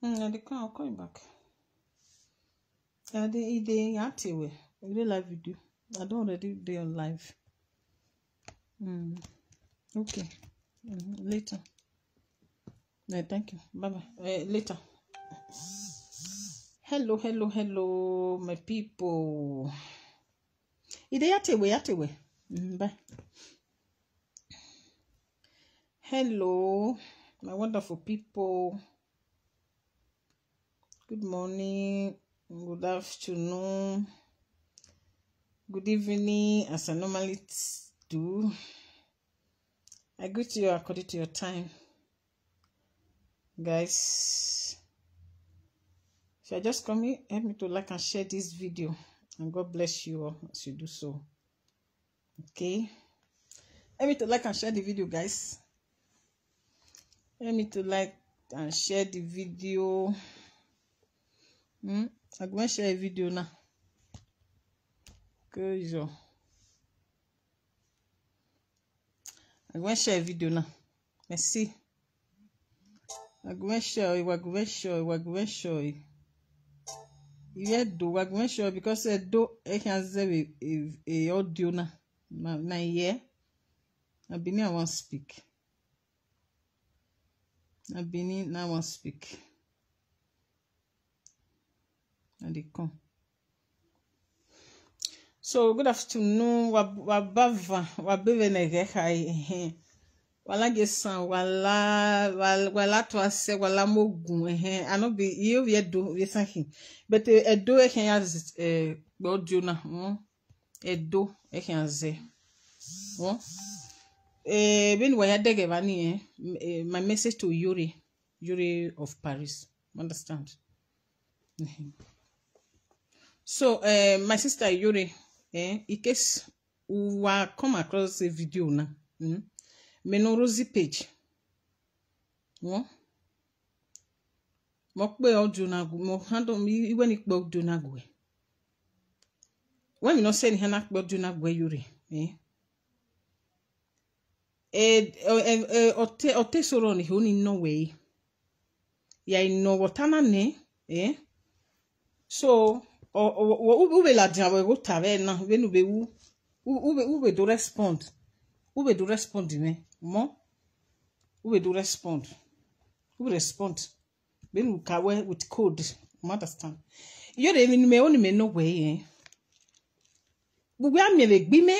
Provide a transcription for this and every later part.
I'll call you back. They active way. Really live video. I don't already do on live. Okay. Later. Yeah, thank you. Bye bye. Later. Hello, my people. They active way. Bye. Hello, my wonderful people. Good morning, good afternoon, good evening, as I normally do. I greet you according to your time. Guys, if you just come here, help me to like and share this video. And God bless you all as you do so. Okay? Help me to like and share the video, guys. Help me to like and share the video. I'm going to share a video now. Good. I'm going to share a video now. Let's see. I'm going to show you. We're going to show you. Yeah, we're going to show you because I can say a audio now. Now, yeah. I've been here, I won't speak. Now I won't speak. And they come. So good afternoon. Wala gesan wala to ase wala mogun I no be you do we sankin but edo e kan as audio na edo e kan ze ben wa ya dege bani my message to Yuri of Paris, understand? So my sister Yuri, in case we come across a video na Menorozi page. Mo pe audio na go mo handle me when it gbog do na go. When me no say ni na gbog do na go Yuri, ote soro ni honi no way. Ya no wotana ne, so ube la dia we go tave na we no be ube do respond. Ube do respond me mo ube do respond ube respond ben we kawe with code, understand? You dey me only me no way we am me gbi me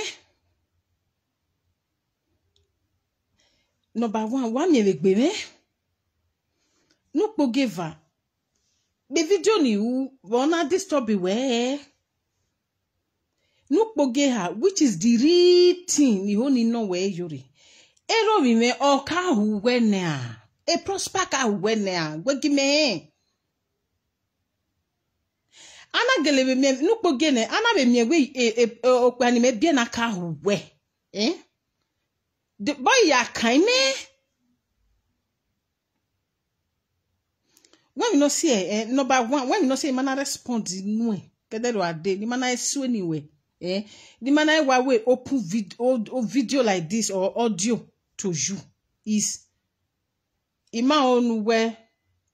number 1 me gbi me no pogeva be video ni u wona disturb we no pogeha, which is the real thing ni honi no way Yuri. Ero mi me o ka hu wena. E prosper ka hu wena. Gwegi me. Ana gelebe me no pogene, ana be me we okpa ni me bia na ka hu we. The boy ya kan me. When we no see number 1, when we no say man respond no e. Kedero ade, ni man esu anyway. The man I will open video like this or audio to you is ima on where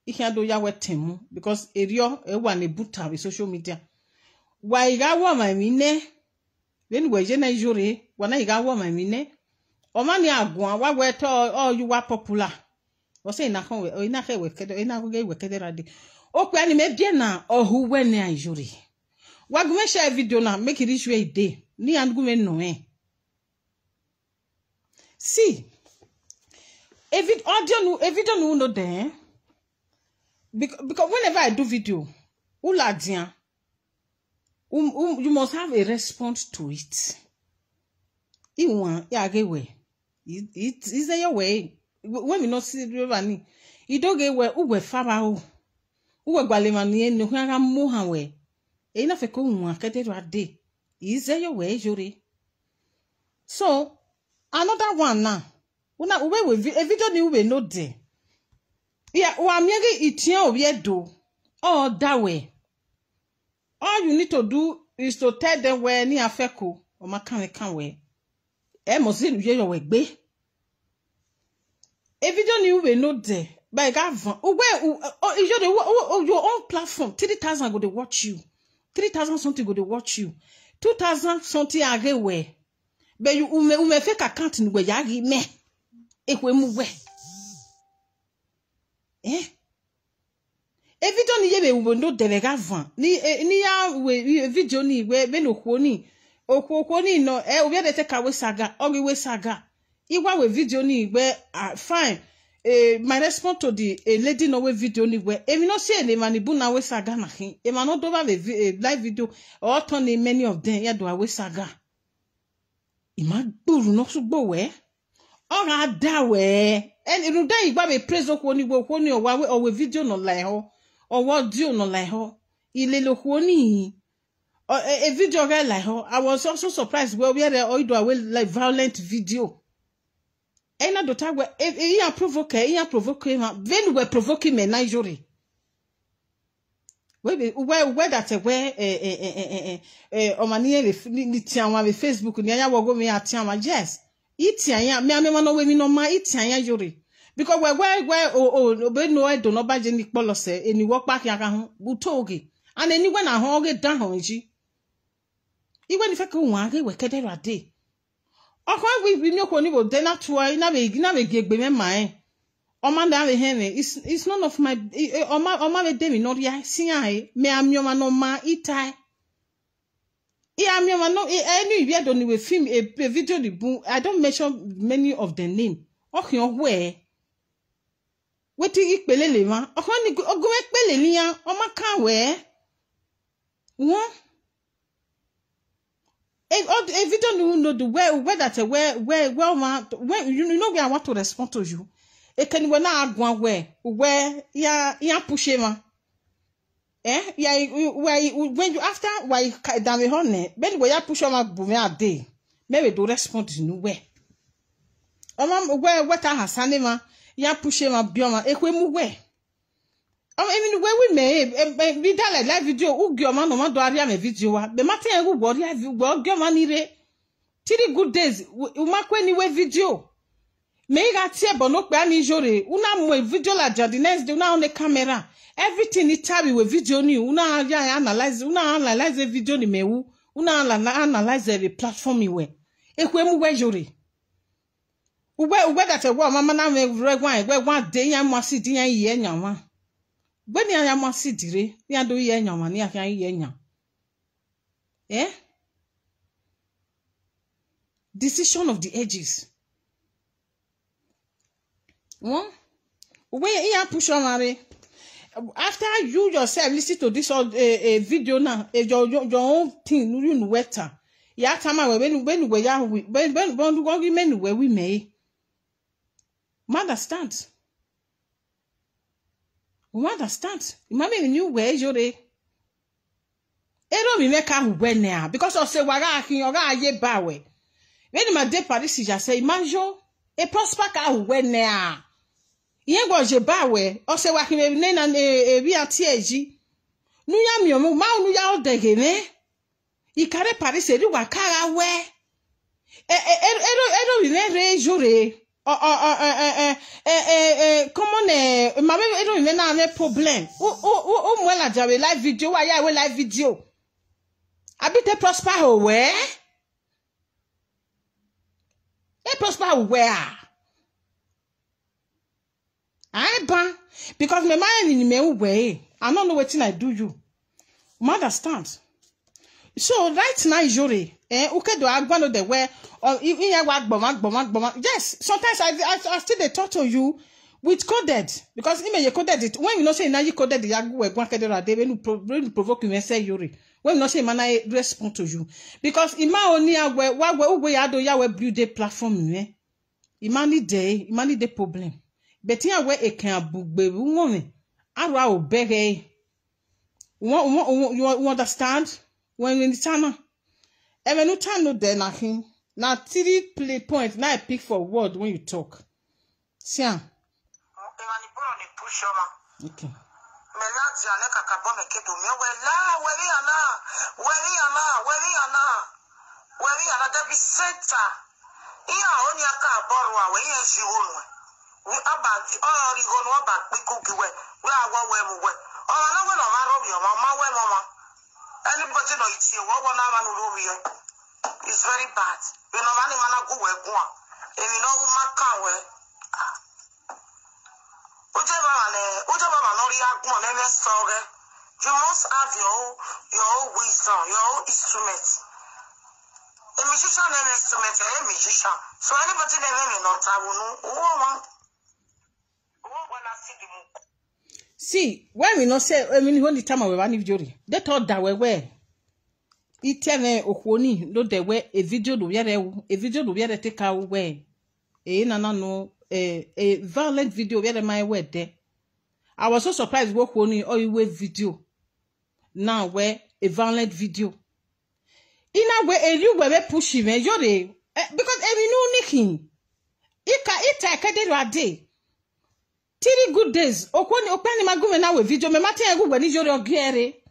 he can do ya temu because area one a buta with social media. Why ga wa my mine then we je na jure wana ga wa my mine o mani agun wa we to all you are popular o say na kan we o ina ke we kede ina go ge we kede rade o pe ani me bia na o hu we na jure. Wagme share video now, make it reach where it day. Ni and go no See, a video no there. Because whenever I do video, you must have a response to it. It's your way. When we not see the you don't get where uwe faba uwe gwalemani no hanga mohawe. Ina feko unwa kedero ade is your way Yuri. So another one now una ube we video ni ube no there ya wa miege itian obi do all that way. All you need to do is to tell them where ni afeko o makan we mo se lu ye yo we gbe e video ni ube no there By Gavan, your own platform, 3,000 go to watch you. 3,000 something go to watch you. 2,000 something again where. But you ume fake account in where yagi me. Ekwe muwe. Eh? Video ni yebe ubondo de Gavan. Ni ya video ni we no kwoni. Okwoni no obi de take away saga, ogiwe saga. Iwa we video ni we fine. My response to the lady no we video ni where if you not see any manibu na we saga na hin e man not over a live video or turn many of them ya do we saga ima gburu no sugbo we ora da we and you dan igba be praise okwo ni o we video no like ho or audio no like ho ile lo kwo ni a video guy like ho. I was also surprised where we had a like violent video. Ena dota we iya provoke ma when we provoking me Nigeria we that we omani ni tianwa we Facebook ni anya wogo me atianwa yes itianya me amema no we mi no ma itianya yori because we be no e do no baje ni polose eni wo pa ki aka ho butoge and eni we na ho ge dan ho nji iwe ni fe ko wan ge we kedero ade. We no kwoni bo de na tuwa na be gegbe me mai o man da we hen it's none of my o ma be de mi no ria sin ai me amioma no ma itai amioma no any we do ni we film a video the boom. I don't mention many of the name okay where wetin ipele le ma okon ni ogun epele ni yan o ma kan we won if you don't know the where that where when you know where I want to respond to you, it can when I go where ya push ma when you after why down the honey when we ya push ma bu me a day maybe do respond to no where where what I hasane ma ya push ma bioma ekwe mu where where we may be that live video ugyo man no man do area me video wa be matter en go live ugyo man ire 3 good days umakwe ni we video me ga tie bono pe ani jore una mo video la the next day una on the camera everything it tabi we video ni una analyze the video ni mewu una analyze the platform iwe ekwe mu we jore ugbe that e wo mama na me regwan egbe gwan de yan mo si di yan ye nyanwa. When you are masi dire, you are doing your money, I can hear. Eh? Decision of the edges. Where you push on Mary. After you yourself listen to this video now, your own thing, you know better. Ya time when we may. Understand? You understand? Imagine new way, Jore. Ero mi make a when now because of say waga kin oga aye bawe. When my day Paris just say manjo e prosper ka when now. Yen go je bawe o say wa kin na bi atieji. Nu ya mi o ma nu ya o dege ne. I kare Paris e ri wa kara we. Ero mi re Jore. Comment ma même don't even have problem moi la jawe live video wa ya we live video habite prosper where prosper where I ban because my mind in me way I don't know wetin I do you understand so right now Jore uke do agbano the where or yes, sometimes I still they talk to you with coded because you coded it when you not say now you coded the yagu when you provoke you say Yuri when you not say man I respond to you because ima only we ado ya we build a platform me imani de problem but here where e can bugbe woman ara obere you understand when in the channel even no time no there na him. Now 3 play point. Now I pick for word when you talk. See ya. Okay. We about all you go about we cook you we are one way more. Oh, I know when I'm out of your mama, where mama. Anybody know it's here, what one man over here. It's very bad. You know, man, go where go. And you know, man can't wear. Whichever man, only have one and you must have your own wisdom, your own instruments. A musician and instrument, a musician. So anybody that may not have one. See, when we not say, I mean, when the time we run if jury, they thought that we were. It tell Okwoni, no, there were a video do we are take away. A violent video where my word there. I was so surprised Okwoni or you wave video. Now where a violent video. In a way, a you were pushing me, because every new nicking. It a day. 3 good days. Okwoni open ma go na we video me matin egu gbe ni jori ogere.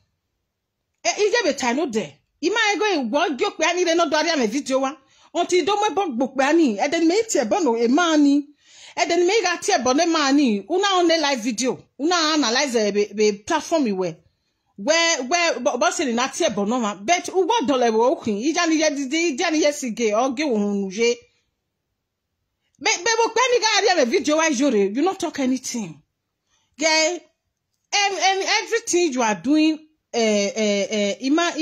Ije be time de. Ima ego wo gyo pe ani re no do ari me video wa. Until do me bog pe ani. E den me tie bono e mani. E den me ga tie bono mani. Una on the live video. Una analyze be platform we. Where boss ni na tie bono ma. Bet u go dollar we okin. Ija ni ye sige oge wo hunuje. Video you not talk anything. Girl, and everything you are doing, ima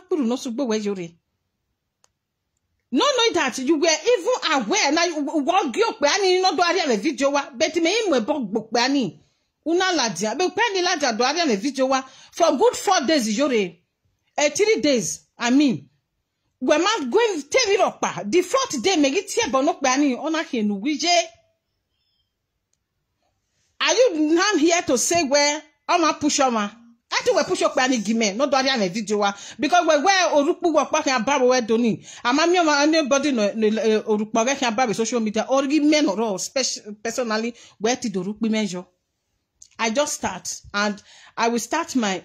puru no sugbo we jore. No know that you were even aware na wo gyo pe ani no do ari video wa, but me imwe bog pe ani. Una ladia, be pe ni ladia do ari video wa for good 4 days jore. 3 days, I mean. We might go and tell it up. The 4th day, make it here, but not banning on a hin. Are you now here to say where I'm a push on? I think we push up banning gimme, not doing a video because we wear or look back and barber where doni. I'm anybody or look back and barber social media or give men or all, personally, where to do look measure. I just start and I will start my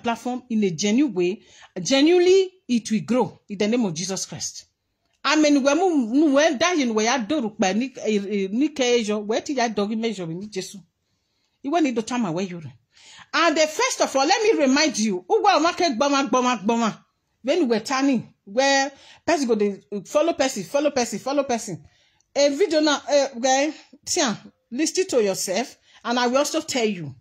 platform in a genuine way. Genuinely, it will grow in the name of Jesus Christ. I mean, when dying, where I do by Nick, where did I dog measure in Jesus? You want to time away you. And first of all, let me remind you, who will market bomber. When we were turning, where person go they follow person. A video now, guy, listen to yourself. And I will also tell you.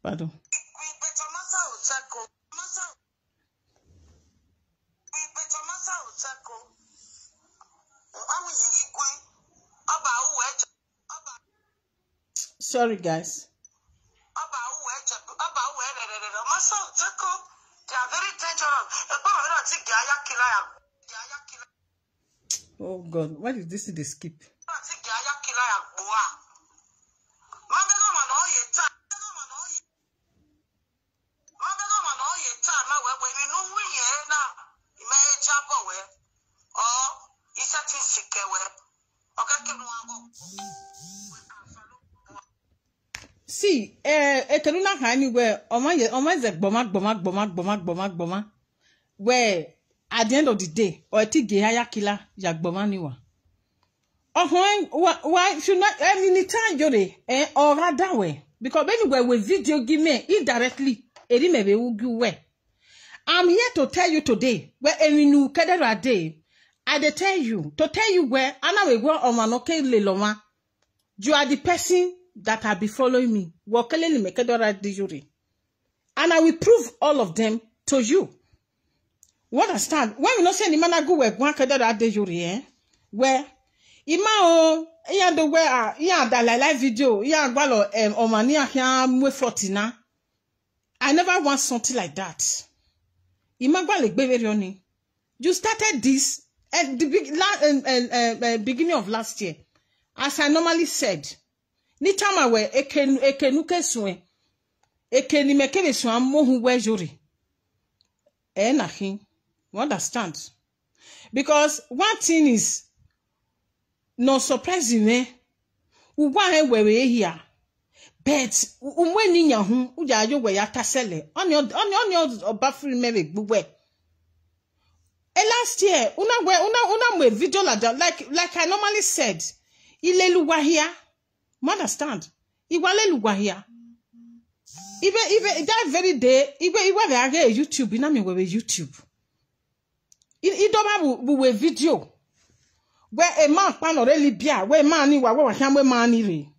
Pardon. Sorry, guys. Oh God, why did this in the skip? See, ekeluna hani where omaze gboma where at the end of the day or tige haya killer ya gboma niwa. Why should not any time jore or rather way because anywhere with video give me indirectly erimebe ugu we. I'm here to tell you today where any new kedera day I dey tell you where anawe go omanoke leloma. You are the person that have been following me. And I will prove all of them to you. You understand? When we not say the man go where where ima iya the where iya that live video iya gwalo omania here mwe 40 I never want something like that. Ima gwale gbe you started this at the beginning of last year. As I normally said, ni time we ekenuke suwe ekeni mekebe suwa mohu we jori nahin. You understand? Because one thing is no surprising me. Uwa wewe here. But when ni yahu uja yo we yatasele. On your bafri mebe buwe. Last year, una video like I normally said. Ile luwa here. You understand? Iwale luwa here. Even that very day, iwe age YouTube, ina me we YouTube. Idoba we video. Where a man pan or Libya, where man ni wa him we man ni re.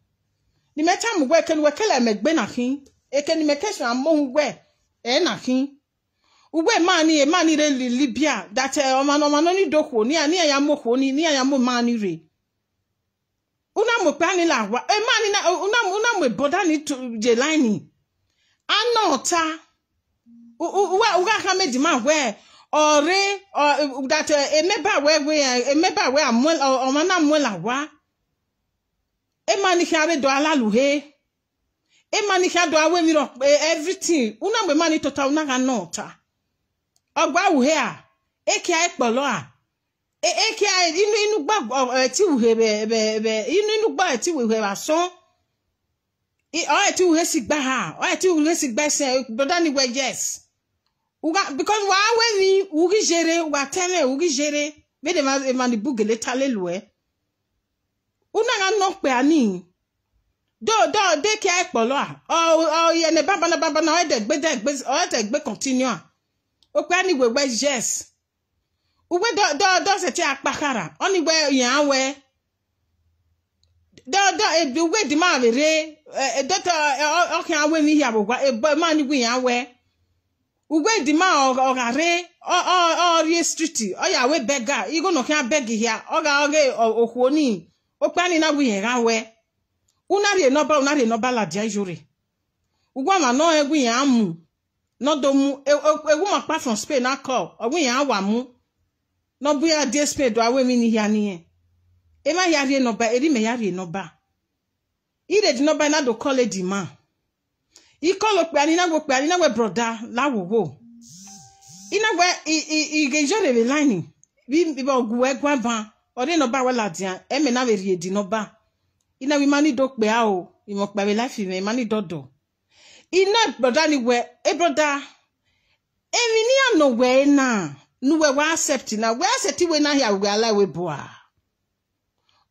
Ni meta mu we ken we kele megbe na hin. E ken me kesu amon we na hin. Uwe man ni re Libya that omano ni doko ni ya moko ni ya mo man ni re. Una mo pan ni la wa e man ni na una mo boda ni to jelani. Anota uga ha me di man where or that a member where I'm well or man am well wa e mani hare do ala luhe e mani hare do awe mi ro everything una me mani total una ga nota ogba uhe a e ki ai polo a e ki ai inu gba ti uhe be inu gba ti uhe ba so e o ti uhe si gba ha o ti uhe si gba se brother ni we yes because when we ugi jere wa tene ugi jere be de man bugele talelue una ga no pe ani do de ki ai polo a o ye ne baba na o de gbe continue o pe ani we yes uwe do se ti apakara oni we yan we do we di ma re o kan awe mi ya bo ma ni we yan we Uwe di ma ogare o street o ya we beggar igo no kan beg here oga okuoni o pani na we yan we una re no ba la dia jure ugwa ma no egwu yan amu no do mu ewu ma pa from Spain na call ogun yan wa mu no bu ya dey Spain do awe mi ni ya ni e ma ya re no ba eri me ya re no ba ire di no ba na do call di man Ikolo pe ani na we brother lawowo. Ina we igejore le line. Bi bo guwe gwaban. Ode no ba wala dia. E me na we riedi no ba. Ina we mani do pe a o. Imo pa we life me mani dodo. Ina brother ni we e brother. E mi ni no we na. Nu we wa accept na. We accept we na here we ala we boa.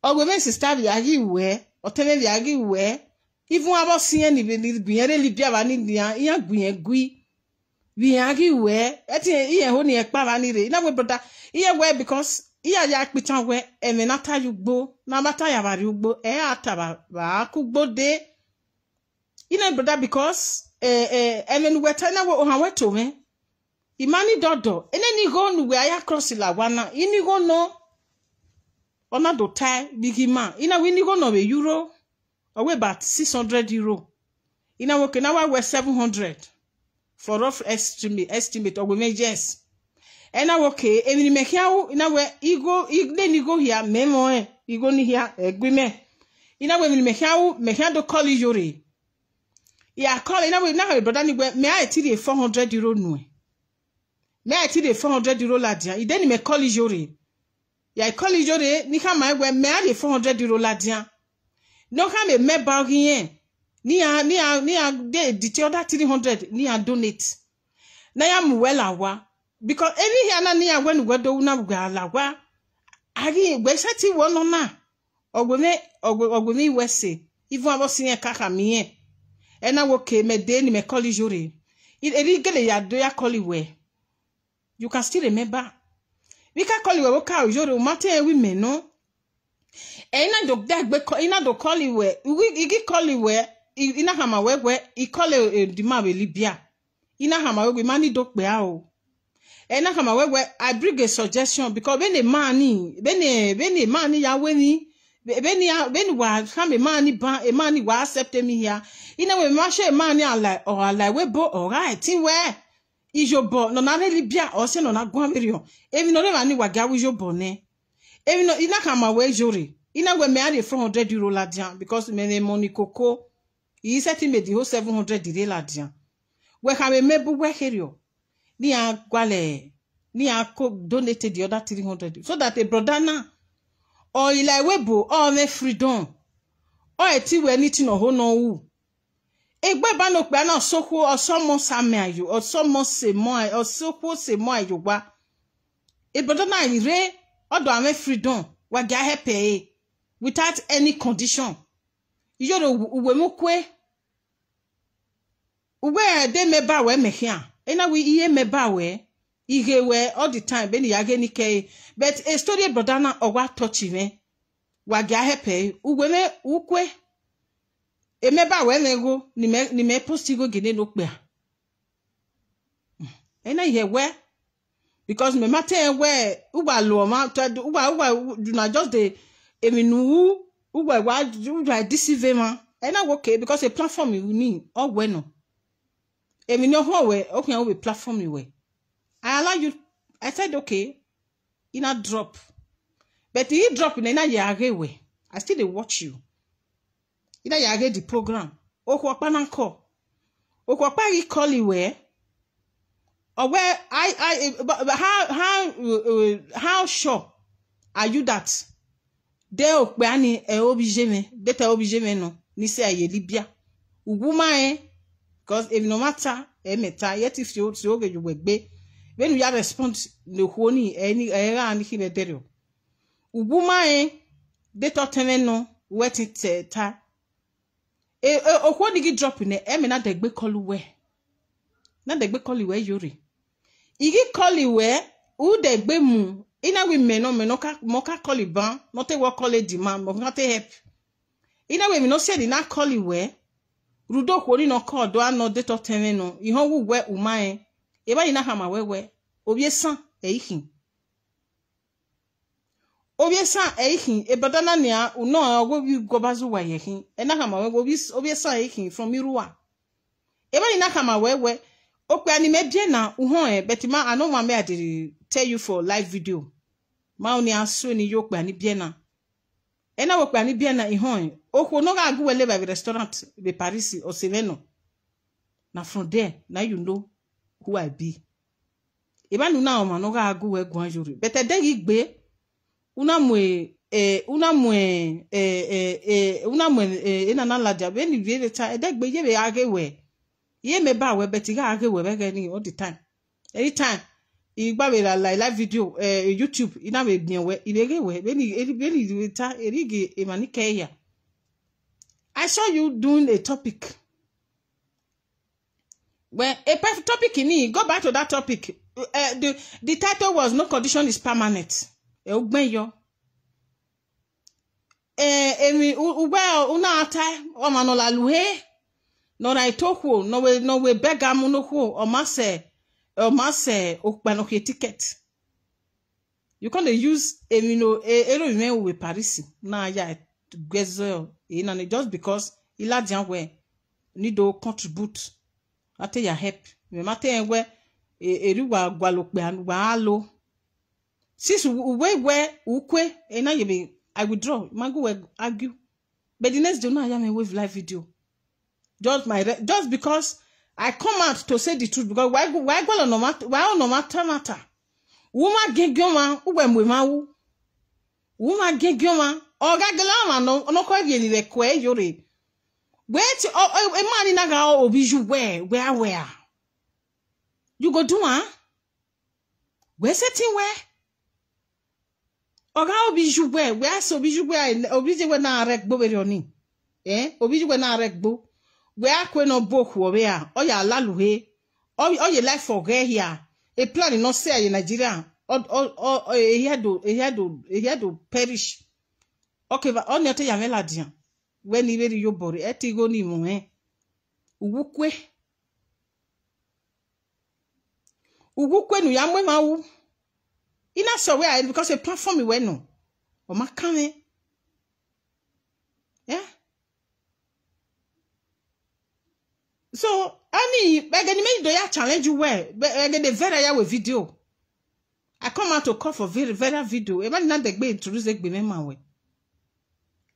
O we me sister bi agi we. O teme bi agi we. Even about seeing the bien Libya vanity, young Guyen Gui, we argue where, at here only a pavanity. Now, brother, here where because here yak bitan where, and then after you go, no matter you go, ataba, cook both day. You know, brother, because, and then we're telling how we to me. Imani dodo, and then you go where I cross la wana, you go no, or not do tie, big man, you know, when you go no euro. Away about 600 euro. In our Okinawa we're 700 for rough estimate or we may yes. And now okay, and we make how in our ego here, memo ego ni here agreement. In our we make how do call yuri. Yeah, call in our now but anyway, may I tell you 400 euro no. May I tell you 400 euro ladia. Then me call yuri. Yeah, call yuri, ni kama we may I 400 euro ladia. No have a member here. Nia the other 300 nia donate. Na am well awa because any here na nia when we do na lawa. Agi we sati won na. Ogwe we say even about senior kaka me. E na woke me dey ni me call jure. It erigele ya do ya call we. You can still remember. We can call you woka jure matter women no. Ina do call you where we call you where ina hama where he call the man Libya. Ina hama we mani do pe a o. Ina hama where I bring a suggestion because when a man ya weni when wa come a man wa accept me here. Ina we ma share man ya like we bo alright tin where is your bo no na Libya or say no na gwan verion. Even no man ni wa ga with your bonnet. Even no ina hama we jore. Ina we me add 400 euro ladian because me money coco. He said me the whole 700 dire ladian. We have a mebu we herio. ni agwale ni ako donated the other 300 so that a brother na or ila webo or me freedom or eti we anything no no wu egbe ba no pe na soko or someone same ayo or someone say more or soko say more ayo wa a brother na ire odo ame freedom wa ga help without any condition yoro uwe mukwe uwe de meba we mehia ena we iye meba we ihe we all the time be ni yage ni ke but a story brother na owa touch me wa ga help uwe me ukwe emeba we nego ni me post go gene no pe ena ihe we because me matter we uba lo ma uba do not just the eminu uba wa deceive man ena okay because a platform you need all we no eminu ho we okay we platform you we I allow you. I said, okay, in a drop. But you drop in a yage way. I still watch you. In a yage the program. Oko pananko. Oko pari call you where? Or where how sure are you that they okbani e obijeme, data obijeme no, ni se aye Libya. Uguma because if no matter meta, yet if you get you wegbe. When we are respond no honi any era and he bedero. Ubuma de toteme no wet it ta. Okwoni gi drop in e na degbe call we. Na degbe call we yori. Igi call we u degbe mu ina we menoka moka call ban not a work call demand not a help. Ina we no say na call we rudo kwoni no call do no de toteme no ihon wu we umae eba ina hama wewe obiesan eihin ebadana nia uno ogobi gobazu wa yehin ena hama wewe obiesan eihin from iruwa eba ina hama wewe okwe ani medie na uhon betima ano ma me ade tell you for live video ma oni aso ni yokwe ani bie na ena wokwe ani bie na ihon okwo no ga guwele ba restaurant be Paris or Seveno na from there now you know who I be. Eba nuna oma no ga agu we gwan jori. Bete de igbe una mwe ina na laja be ni vie ta de gbe ye be age we. Ye me ba we beti ga age we be ni all the time. Anytime igba we la live video YouTube ina me bien we ibege we be ni ta erige emanike ya. I saw you doing a topic. When a perfect topic in go back to that topic. The title was "No Condition is Permanent." Ugbenyo. Una ata o manola luhe. No na itoko no we bega munoko o mase okpanoke ticket. You can't use ero we Paris na ya gezo and just because ila dianwe need to contribute ate ya help me mate enwe eriwa gwalokpe anwa alo sis we ukwe na yebe I withdraw mago we argue but the next day no I am wave live video just because I come out to say the truth because why go no matter woman gegioma uwe mawu woman gegioma ogagala no ko bi le ko yore wait a man in aga obiju where you go do where setting where oga obiju where so obiju where na rek bo be oni obiju where na rek bo where akwe no boku obe a oya laluhe oye life for here a plan no say in Nigeria he had to perish okay but on yote yamela dian when ni very yo bori etigo ni mu ugukwe nu yamwe mawu ina so where because a platform we no o makame yeah so ani begani me do ya challenge you where begani very ya we video I come out to call for very video e ba na de gbe introduce gbe me ma we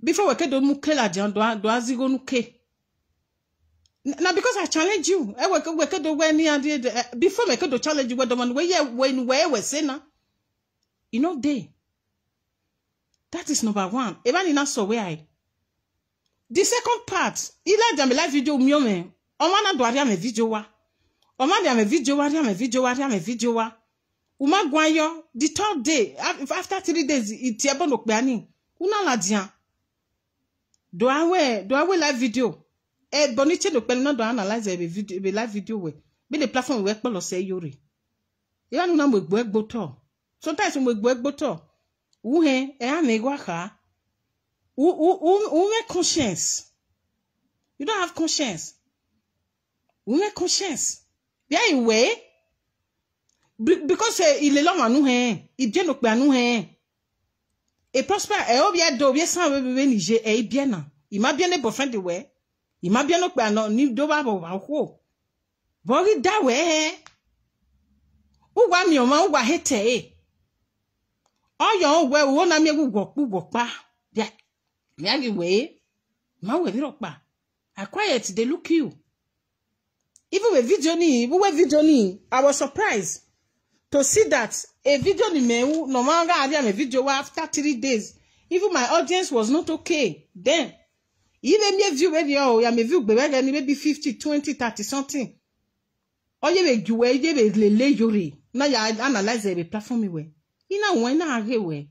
before we kedo mu kela jan do azigo nu ke Now because I challenge you, I work the way near before I could challenge you, what the one way when we say now. You know, that is number one. Even in us, so where the second part, ila jam live video miome. Omana do aria me video wa. Oma dia me video wa. Uma gwayo the third day after 3 days it ebo no pe ani. Una la dia. Do awe live video. Boniche no pe no do analyze be live video we. Be the platform we pe lo se yori. Ila nu na mo egbo egboto. Sometimes mo egbo egboto. Uhe e amegwa ka. Who make conscience? You don't have conscience. Who make conscience? Bien way because il est là nous hein, il bien nous nous hein. Et prosper et obia do bien sans bébé Niger et bien non. Il m'a bien les boyfriend de ouais. Il m'a bien nous non ni do ba ho. Bori da we. Ou wa mi o ma ou wa hete. Oyo we wo na mi gugwo pa. Bien. Way, ma we pa. I quiet, they look you. Even with video ni, I was surprised to see that a video ni me no manga area me video after 3 days. Even my audience was not okay. Then, even me view video, ya me view maybe 50, 20, 30 something. Or you be juwe, you be lele yuri. Now ya analyze the platform we. Ina wena age we.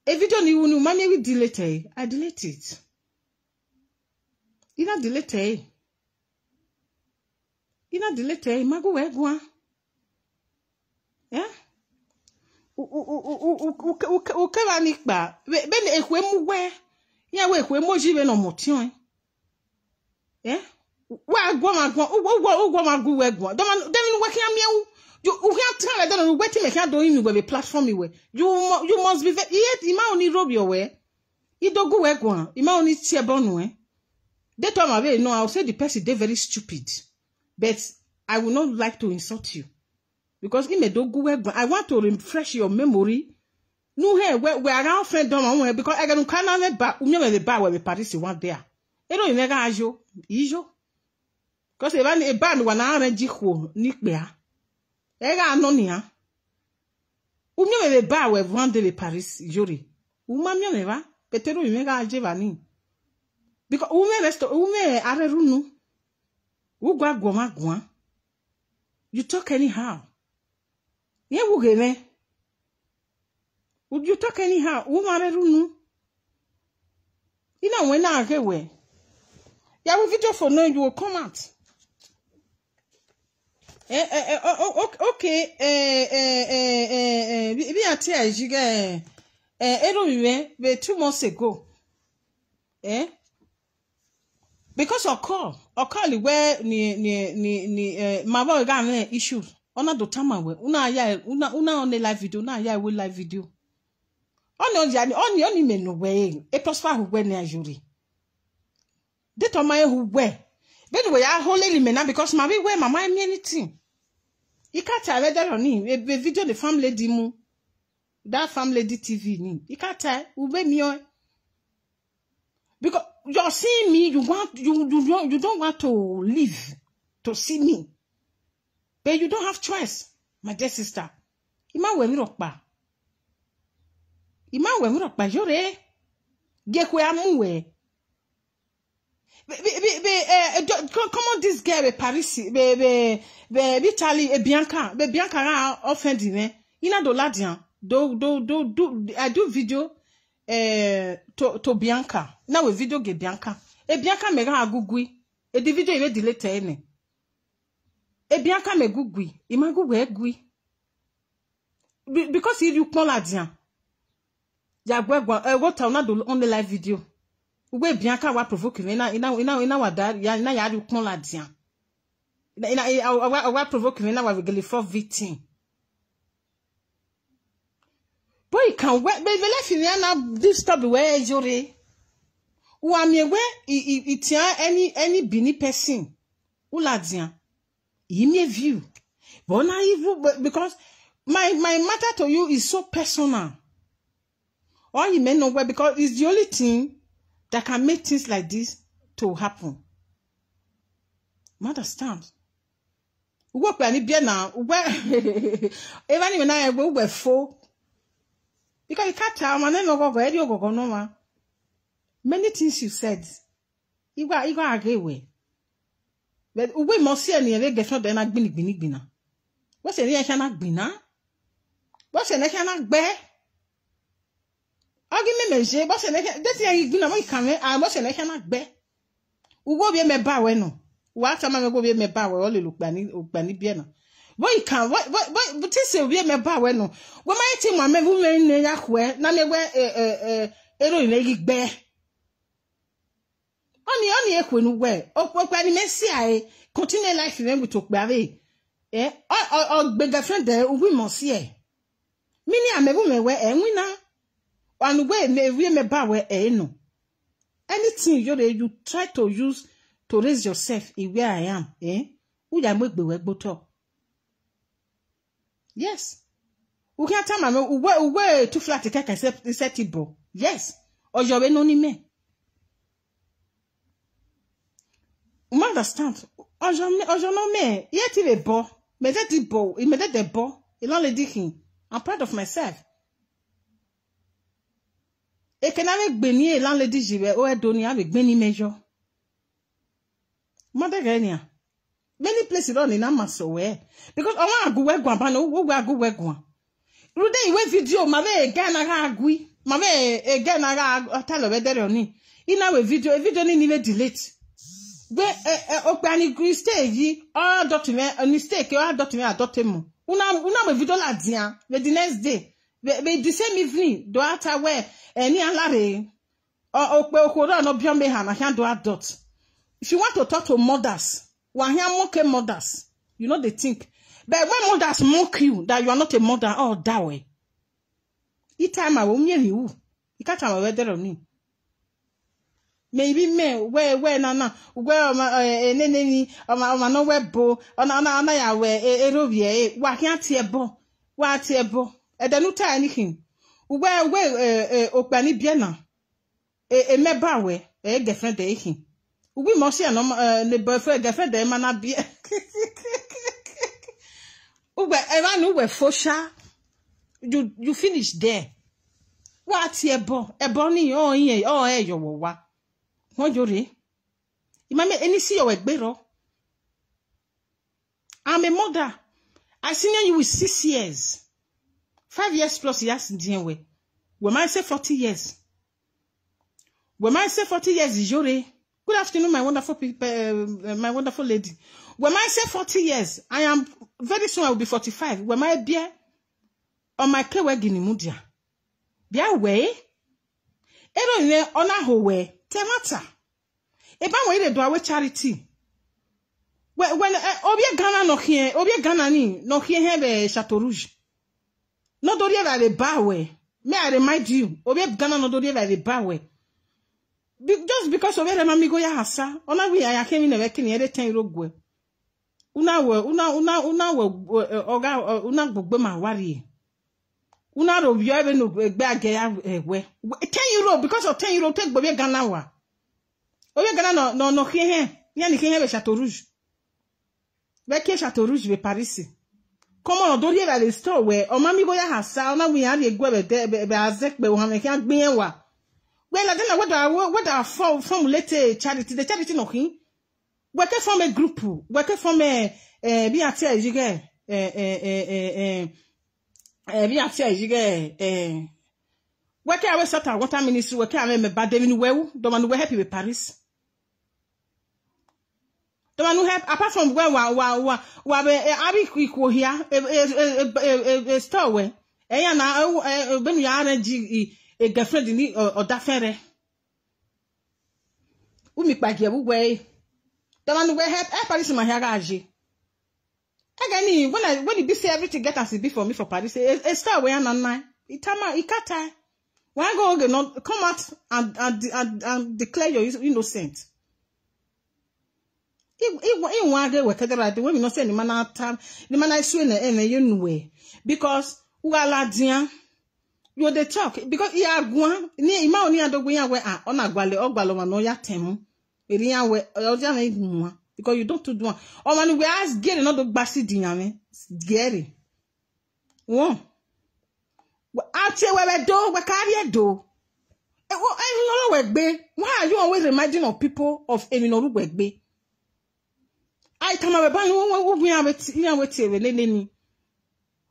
A video ni unu mami we delete. I delete it. Ina delete. Mago we gwa. Yeah? Ukewa nikba. Ben ekwe muwe. Ya we ekwe moji we no motion. Yeah? Wa gwa magu we gwa. Don't working am you. You can't tell I don't know what you can't do in the platform you you must be yet ima only rob your way. You don't go work one. Ima only see a bon way. That time I no, I'll say the person they very stupid. But I will not like to insult you. Because in the don't go work. I want to refresh your memory. No hey, we are our friend don't because I can't ba the bar where we Paris one there. You know you never ajo. Ijo. Because even a band one hour jiko nikbea. Ega anonia. Umye me ba we vendre le Paris jori. Uma mye me va petero me ga ajevani. Because ume resto ume arerunu. Ugwa goma gwa. You talk anyhow. Ye wugene. You talk anyhow. Uma arerunu. Ina wena agewe. Ya we video for no you will come out. Okay, we are here, Jiga. Be 2 months ago. Because of call where ni my boy got issues. Ona do tama we. Una on the live video. Na ya we live video. Oni me no way. E prosper who we na juri. De to my who we. By the way, I holy me now because my way where mama me anything. You can't tell that on him. A video the farm lady mu. That farm lady TV ni. You can't tell ube me because you're seeing me. You don't want to live to see me, but you don't have choice, my dear sister. Ima we mi rokpa. Yore. Gekwe amuwe. Come on, this girl be Paris, be Italy, Bianca na offending me. Ina do ladian. I do video to Bianca. Now we video ge Bianca. Bianca me ga agugui. The video ile delete ene. Bianca me gugui. Ima gugui egui. Because you pon ladian. Ya gwa what na do on the live video. We Bianca wa provoke me ina wa da ya na ya pon ladian. Ina provoke me na wa really for victim. Boy can we be left in na this stop where jore. Wa me we itia any bini person. Uladian. He me view. But now evil because my matter to you is so personal. Or you may know where because it's the only thing that can make things like this to happen. Understand? Ugbo pe ani bia na ugbo even me na ugbo fo. Because you can't tell man no go edi ogogo no ma. Many things you said. You agree with. But ugbo mo si eni e get no dey na gbinigbina. What's eni e sha na gbina? What's eni e sha na gbe? Ogi me meje, what's eni that you gbina mo ikame, what's eni e sha na gbe? Ugbo bi me ba we no. What am I go be me ba we all look bani bia na. Boy can what this we me ba we no. We my team ma me bu me ne yakwe na me we ero ile gbe. Oni ekwe nu we. Okwa ni mesi ai continue life them with okpare. O gbega friend there we mo si e. Mini amebu me we enwina. Anu we me ba we no. Anything you try to use to raise yourself in where I am, Uya make be to. Yes. You can't tell me uwe too flat to take acceptable. Yes. Or you're no me. You understand? Or you no me. Yet if a bo, me that the bo, me that the bo, it only digging. I'm proud of myself. E can I make Benny landlady jive or doni have a Benny measure. Mother Genia. Many places on in Amaso where because I want to go where Guambano, who will go where Guan. Rude, we video, Mave again I agree. Mave again I tell her whether or not. In our video didn't even delete. Where Opani stay all document a mistake, or document adopt him. Una video la dia, the next day. The same evening, do ata where any alare or Okoro no Biombe Hana can do adopt. If you want to talk to mothers, one here mock mothers, you know they think. But when mothers mock you that you are not a mother, oh that way. Each time I will hear you. You can't have a weather on me. Maybe me where na where nene no webo na ya we erovie wa kan tiebo wa tiebo e da no ta anything we opani bia na meba we girlfriend dey hin we mo se no ne boyfriend girlfriend dey ma na bia we ever no we fosha you finish there wa tiebo ebo ni yo wa What you re? Imame any see your egbero. I'm a mother. I senior you with 6 years. 5 years plus years in the way. When I say 40 years. When I say 40 years is your Good afternoon, my wonderful people, my wonderful lady. When I say 40 years, I am very soon I will be 45. When I be on my kewe gini mudia. Bia way. Ero ne ona howe. Temata. Eba we dey do our charity. When Obia Ghana no here, Obia Ghana ni no here have Chateau Rouge. No do like the bar way. May I remind you, Obia Ghana no do like the bar way. Just because Obia mami go ya hasa, ona we I came in a working here 10 euro go. Una oga una gbogbo ma wari. Una ro bi ebe no gbe age we 10 euro because of 10 euro take Obia Ghana wa. Obia Ghana no here ya ni here be Chateau Rouge. Be ke Chateau Rouge be Paris. Comment on dorie la le store we o mami go ya hasa ona we ya le gwe be azek be o ha me kan gbin wa. We la den what are formulate charity the charity no hin. We ke form a group, we ke form bi ati ejige bi ati ejige we ke awe sort water ministry we ke ame me bad devin we do man we happy with Paris. The one who help apart from where wa be abi quick here a store where na ben ya arrange a girlfriend ni or da fere umi page bu we the one who help Paris my garage again when you be say everything get as it be for me for Paris a store where na itama ikata when go no come out and declare your innocent. I want to work at when we not say the man time the man I swear in way because we are ladian you the talk because ya gwan ni ima oni adogbo yan we on agwale ogbalo ma no ya temu eri yan we oja na igun wa because you don't do one. Or when we ask Gary not the bassy dinyame, Gary. One. I'll tell where we do, we carry do. Why are you always reminding of people of Eminoru Wegbe? I come up with we have it.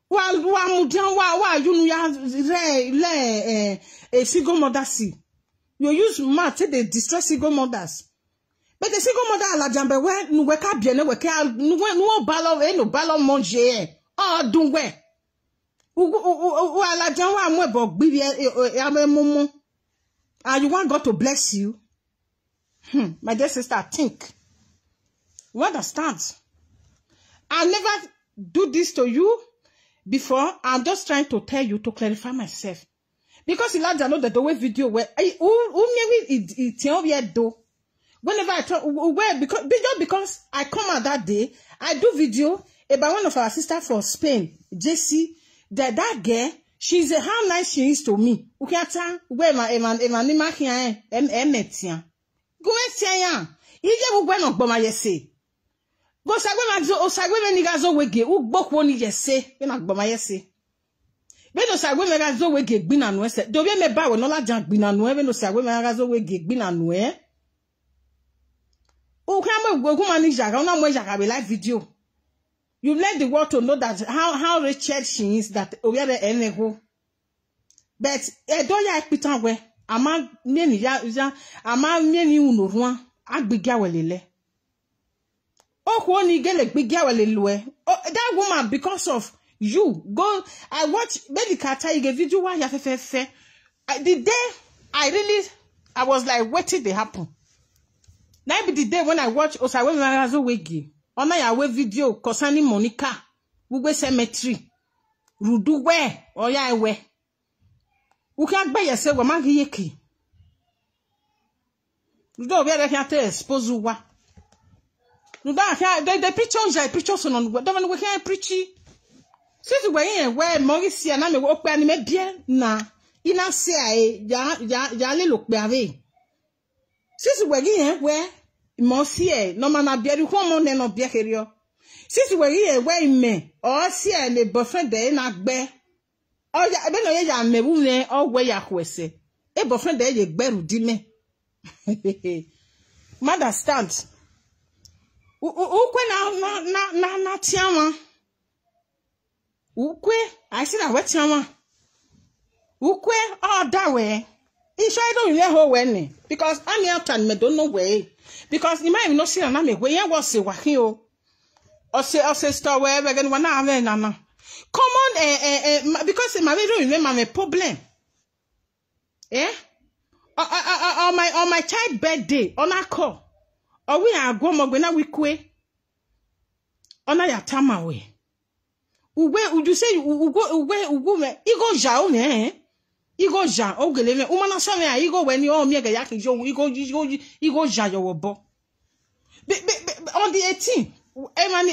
Why you a single mother see? You use math to distress single mothers. But the single mother la jambe where nous weka bien nous ballon no ballon manger. Oh do we? Ou la jamwa mwe bok bibi e momo. And you want God to bless you? My dear sister, think. You understand? I never do this to you before. I'm just trying to tell you to clarify myself. Because Elijah know that the way video where whenever I talk, because I come out that day, I do video about one of our sisters from Spain, JC, that girl, she's how nice she is to me. Ukata, where my emanima here, emetia. Go etia, ije ugwe no boma yese. Go sagwe menigazo wege, ugbok woni yese, ena boma yese. Beno sagwe megazo wege gbina no ese. Dobie me ba we no la jan gbina no e beno sagwe megazo wege gbina no e. O kama gbogun mani jaga, una mo jaga be like video. You let the world to know that how wretched she is, that obiere enego. But do ya pitan we, ama mieni ya ama mieni unorwan, agbega welele. O ko ni gele gbega welele. That woman, because of you, go, I watch Medicata, you get video why ya fe. The day I was like, what did they happen? Now be the day when I watch Osawe Marazo Wegi. Ona ya we video concerning Monica. Ugwe cemetery. Rudu we. Oya we. Uki agba yese we mangi yeki. Rudu obi ere kiate expose wa. Rudu the pictures on we. Don't we can preachy. Sisi we yen we Maurice na me wo pe ani me bien na. Ina se ae ya le lo pe ave. Sisi we yen we Monsieur, no man a biari homo no biakerio. Sisi we ye we me, or see le boyfriend de na gbe. O ya be no ye ya mebu ne o we ya kwese. E boyfriend de ye gberu di me. Mother stand. Ukwe na tiama. Ukwe, I see na we tiama. Ukwe all that way. If I don't know how when because I'm out and me don't know where. Because you might not see an army where you was a wahio or say store wherever again one hour nana. Come on, because my don't remember my problem. Eh? On my child birthday, on our call. Or we are going when we quay on our tama way. Where would you say where Igo Jao, eh? Igo ja ogeleme umana so me igo weni o miega yake jo igo ja yo bo on the 18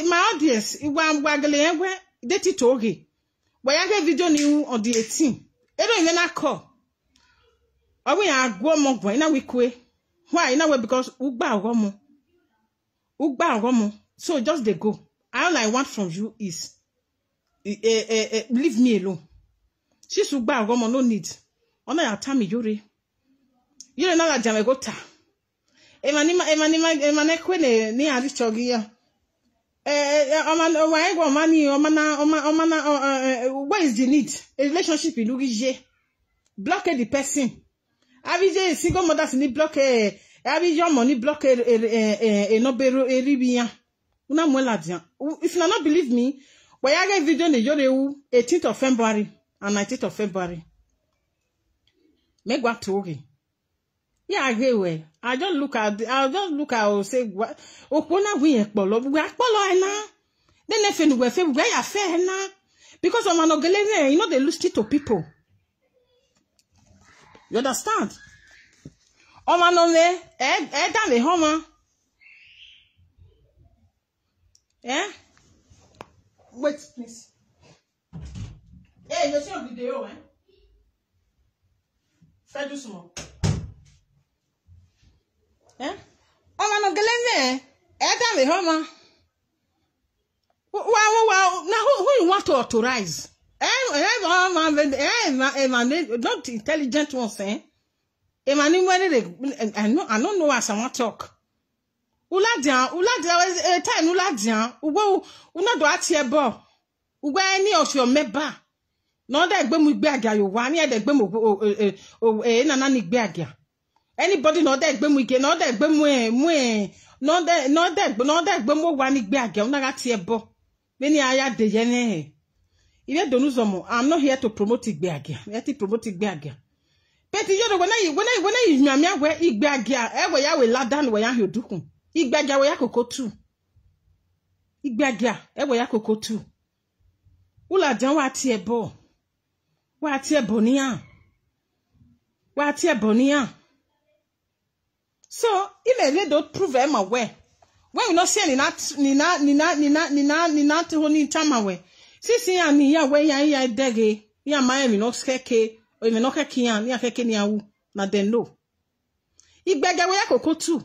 my audience igwa gele enwe date to oge we yake video ni on the 18 e don't even na call we agwo mo gbo ina we kwe why ina we because ugba ogomo so just they go. All I want from you is leave me alone. She's ugba ogomo no need. Ona ya tami yore. Yore na la jame gota. Emane kwene ni ari chogi ya. What is the need? A relationship in Ugije. Block the person. Avije single mothers ni block avije money block no bero eribiya. Una mwela dia. If you not believe me, we have video ne yore 18th of February and 19th of February. Make what to yeah, I hear well. I'll just look at say what Opona we polo na. Then if you were fair na. Because of Manogelene, you know they lose it to people. You understand? Omanole, down the home. Eh? Wait, please. Hey, you see on video, eh? Fais doucement. Eh? On va nous gagner. the homa. Wow. Now who you want to authorize? Not intelligent ones, eh? I don't know as I want to talk. Uladian, time Uladian, una do atie bo. Ugbe any of your member. No that gbe mu gbe aga yo wa, ni e de gbe mu nana ni gbe aga. Anybody no that gbe mu ige, no that gbe no that gbe mu wa ni gbe aga, una ga tie bo. Many aya de yene. If don't know, I'm not here to promote Igbeagia. Let it promote Igbeagia. But you know when I wear Igbeagia, where I will lie down where I do. Igbeagia where I could go to. Igbeagia, where I could go to. Ula dan wa tie bo. Wa tie bonia. Wa tie bonia. So, if they don't prove them aware. When you not say ni na to honi tamawe. Sisi ya ni ya we ya dege ya ma mi no skeke o mi no keke ya ni akeke ni awu na den no Igbeagia we akoko too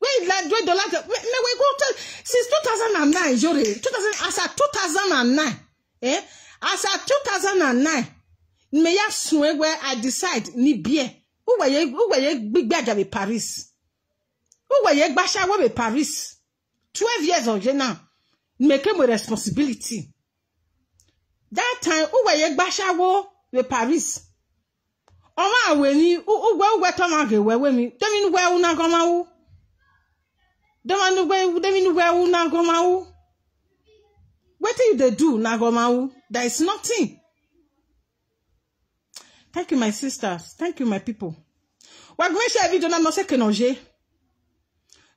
we like $2 me we go to since 2009 jore 2000 as at 2009 as at 2009 me ya sun where I decide ni bie who were Igbeagia be Paris who were gbasha we be Paris 12 years of now make me responsibility. That time, uwe gbashawo we Paris. Oma we ni uwe tomage we mi. Demi we una goma wu. Demi we una goma wu. What do they do na goma wu? There is nothing. Thank you, my sisters. Thank you, my people. Wa gwe share video na no se kenoje.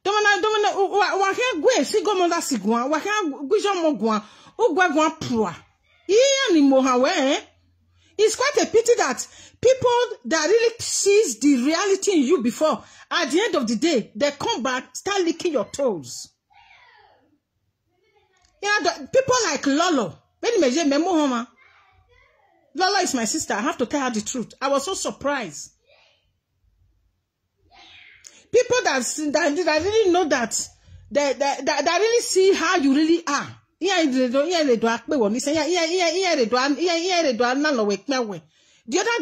Domana wa ke gwe si gomo da sigwa. Wa ke gwijo mo gwa. Ugwa gwa pua. It's quite a pity that people that really sees the reality in you before, at the end of the day, they come back, start licking your toes. People like Lolo. Lolo is my sister. I have to tell her the truth. I was so surprised. People that really know that really see how you really are. The other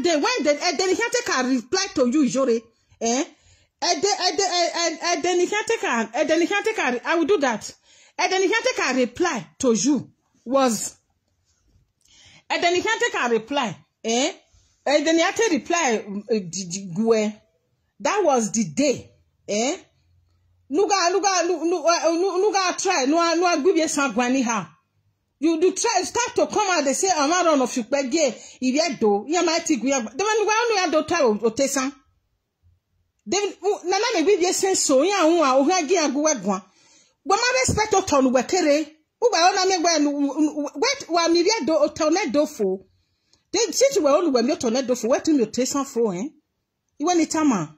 day when they can't take a reply to you, Jore, I will do that. And then he can't take a reply to you was and then he can't take a reply, and then he had to reply that was the day, Nuga try no give you sangwani ha. You do try start to come out they say I'm not on of you pege if do ya mighty gwe. The man no do try o tesan. Then nana me give you sense so ya hu a o hagi agwa gwa. Gwa ma respect o ton wekere. U ba na me gwa wet wa mi do o tornado fo. Then sit we on we mi tornado fo wet mi tesan fo Iwe ni tama.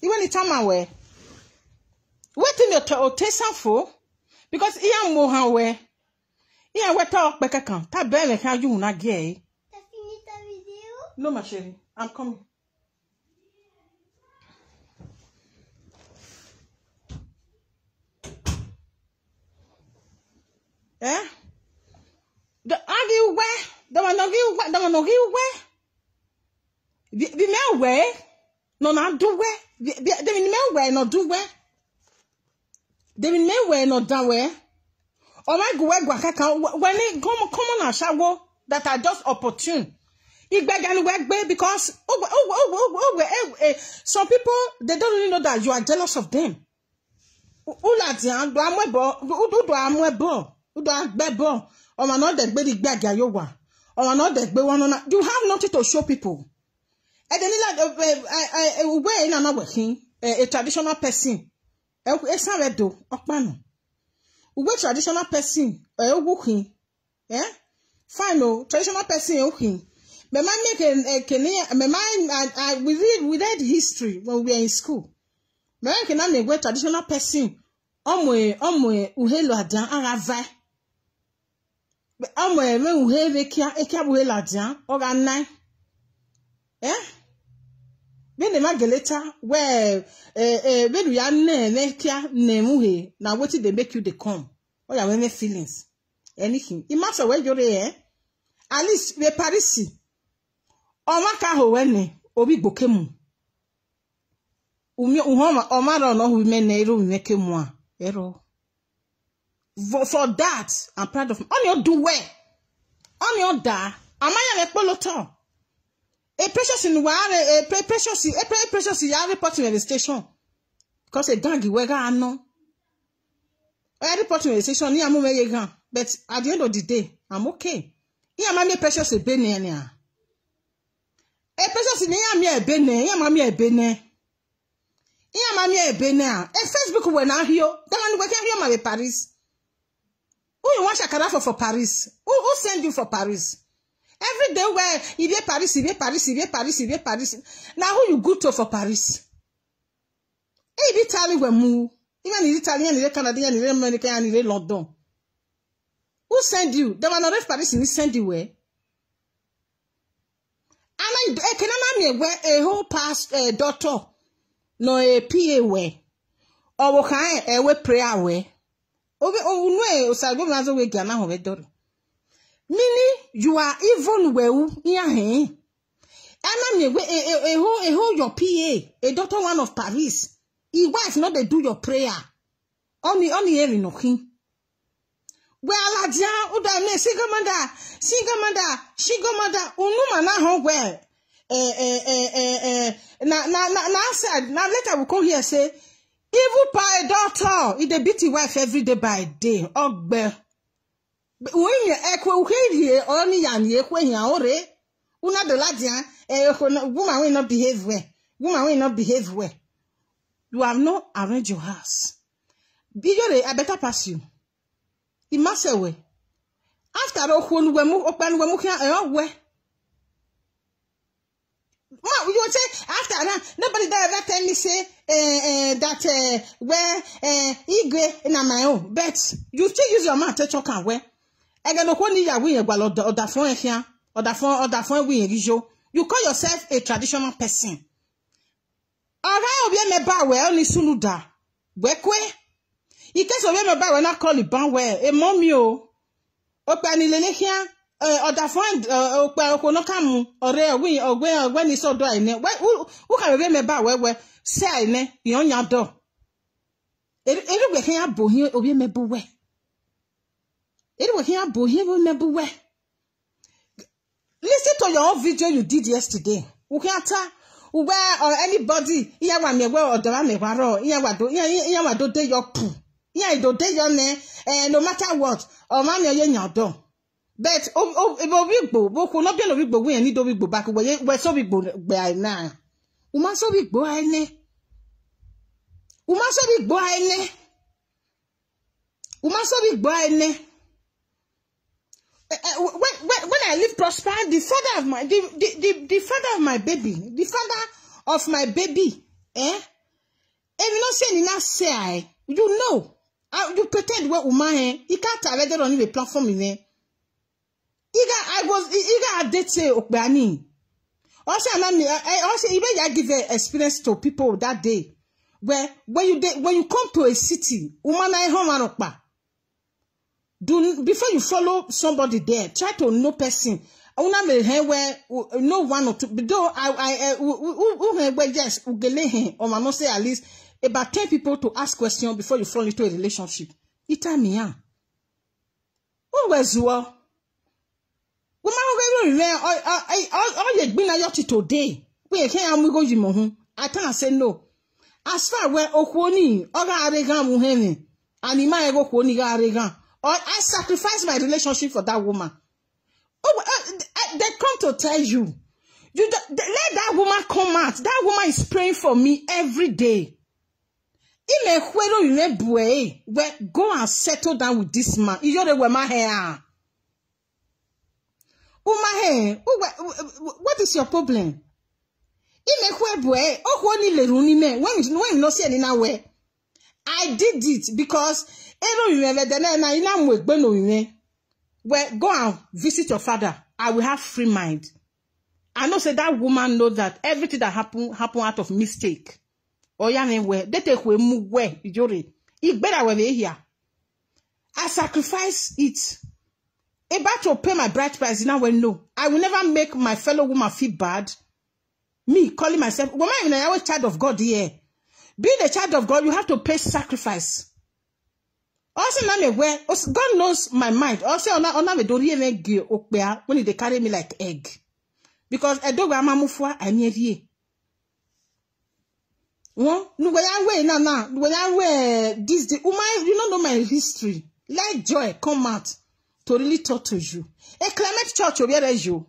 Even the time away, waiting your taste for because Ian Mohan where Ian we talk back account. That barely how you not gay. No, my Sherry, I'm coming. The argue where the one no give where the mail where no not do where. They mean where not do where. They mean where not done where. Or my go where when they come on a shower that are just opportune. Because some people they don't really know that you are jealous of them. You have nothing to show people. And then we na working a traditional person. Do we traditional person working. Final traditional person working. My mind we read history when we were in school. My mind can make a traditional person. Uhelo adan arava. Uhele kia buhelo adan or When the mageleta where when we are nekia nemuhe now what they make you they come. Oh yeah, when feelings. Anything. It matter where you're at least we Parisi. O maka ho wene obi gbokemu. Umi uhoma o mara no hu men na ero mekemu a. Ero. For that, I'm proud of him. On your do where? On your da. Amaya le poloto. A precious in ware, a precious ya report to the station. Because a gangi wega no. I report to the station, ya mume yegan. But at the end of the day, I'm okay. Ya mami precious a bene nia. A precious in ya mi e bene, ya mami e bene. Ya mami e bene. A Facebook when I hear, the man we can hear my Paris. Who you want Shakara for Paris? Who send you for Paris? Every day where you be Paris, you be Paris, you be Paris, you be Paris. Now who you go to for Paris? Hey, be Italian we move. Even in Italian, in Canadian, in American, and in London. Who send you? The one of Paris in send you where? And I can where a whole past daughter, no a PA way, or what kind a way prayer way. Over no, so go nazo we gana ho bedor. Meaning you are even well here. And I'm a whole your PA, a daughter one of Paris. His wife not they do your prayer. Only hearing no him. Well, Adia, Uda me single mother, unuma na ho well. Now later we come here say. Evil pie daughter, it a beat wife every day by day. Ogbe. When you echo here, only yan ye when you are una de ladian, woman will not behave well. Woman will not behave well. You have not arranged your house. Bigore, I better pass you. It must away. After all, when we move open, we move here, where? You would say after that nobody ever tell me say that where igwe na my own, but you still use your mouth to talk and where again no one ya win or that phone here or that phone win you call yourself a traditional person. Alright, obi me ba we only sunuda wekwe in case obi me ba we na call it ban where a mommy o opani lele here. Other friend, Okonokamu, or we, or when he saw dry, who can remember where say, ne, beyond your door. It will hear Bohia or you may be where. It will hear Bohia will never where. Listen to your own video you did yesterday. Ukata, where or anybody, Yawan, or the Ramewaro, Yawado de your poo. Ya do de your name, no matter what, or man in your door. But big bo not be no big bo we need do big bo back we so big bo by now. Uma so big bo ene. Uma so big bo ene. Uma so big bo ene. When I live prosper, the father of my the father of my baby, eh? And you know say in that say you know. You pretend what Uma he can't already on the platform in there. I did say Okbani. Also, I give experience to people that day where when you come to a city, before you follow somebody there, try to know person. Where no one or two. Though yes, or say at least about 10 people to ask questions before you fall into a relationship. Itamiya. Who was well? All you been a today. We can't go you. I can't say no. As far where Okwoni, Oga Aregan Muhene, and he might go Kwoni Aregan, or I sacrifice my relationship for that woman. They come to tell you. Let that woman come out. That woman is praying for me every day. Go and settle down with this man. You're my hair. What is your problem? When you not see any nowhere. I did it because go and visit your father. I will have free mind. I know say that woman know that everything that happen out of mistake. Or where they take we move where Ijori. It better when they here. I sacrifice it. About to pay my bride price now when no. I will never make my fellow woman feel bad. Me calling myself woman, I was child of God here. Being a child of God, you have to pay sacrifice. Also, God knows my mind. Also, when they carry me like egg. Because I don't go I need ye. No, when I wear this, you don't know my history. Let joy come out to really talk to you. A Clement church will be you.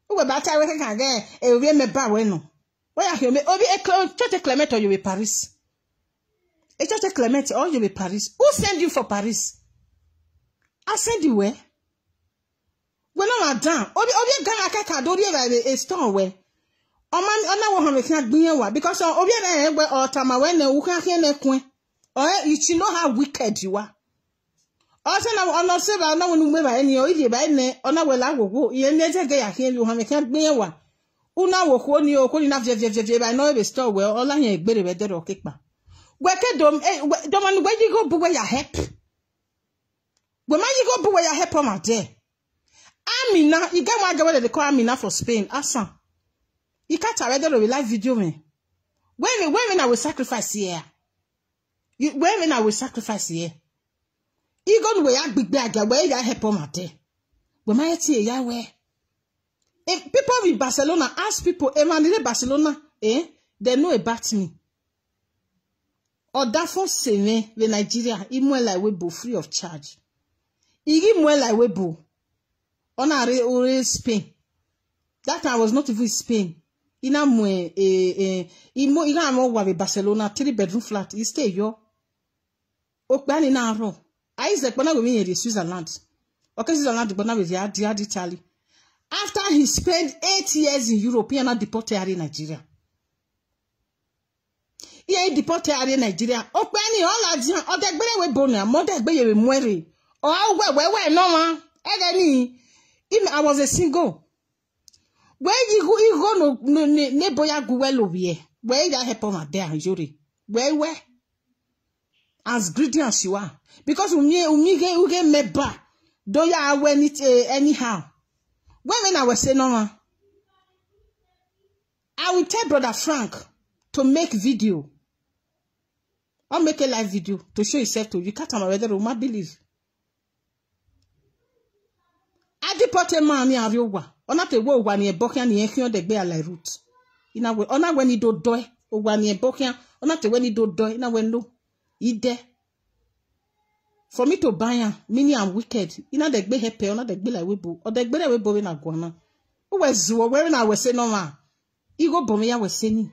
Who about I reckon again, a real me baweno. Why are you? A church Clement or you be Paris? A church Clement or you be Paris? Who send you for Paris? I send you where? When I'm done, Obi Gana do a store where. O man ona wo can be one because Obi na where or tama when you can hear ne or you know how wicked you are. Also now on say ba na wonu me ba eni o ide ba ne ona wela gogo ye ne je ya here you can be one. Una wo ko ni o ko ni na je ba no be store where all yan egbere be there o kepa. Weke dom man where you go bu where ya help. When man you go bu where ya help on there. Amina, you get what they call Amina for Spain. Asa. You can't already do a live video me. When I will sacrifice here. When I will sacrifice here. You go to where I big bag where you help on my day. When my tea Yahweh. If people in Barcelona ask people, Emmanuel Barcelona, they know about me. Or that for saying the Nigeria, even like we bo free of charge. Even like we bo. On a Spain. That time I was not even Spain. Ina mwe ina mo wa Barcelona 3-bedroom flat. You stay yo. Okbani na ro. Isaac bona go in Switzerland. Okay, Switzerland bona with Italy. After he spent 8 years in Europe, he na deported in Nigeria. He deported in Nigeria. Okbani all ajian odegbere we bona, mo degbe we mwere. O we no ma. Egani I was a single. Where you go no boya go well over here. Where you help on there, Jori? Where? As greedy as you are. Because you get me back. Do ya when it anyhow? When I was saying no, I will tell Brother Frank to make video. I'll make a live video to show yourself to you. Can't whether you believe. Adipote man ni ariowa ona te wo wa ni ebokia ni ehun de gbe ala root ina we ona we ni do doy o wa ni ebokia ona te we ni do doy ina we no ide for me to buy am mini am wicked ina de gbe hepe ona de gbe la webo o de gbe le webo we na gwana o we zuo we na we say no ma igo bomi ya we say ni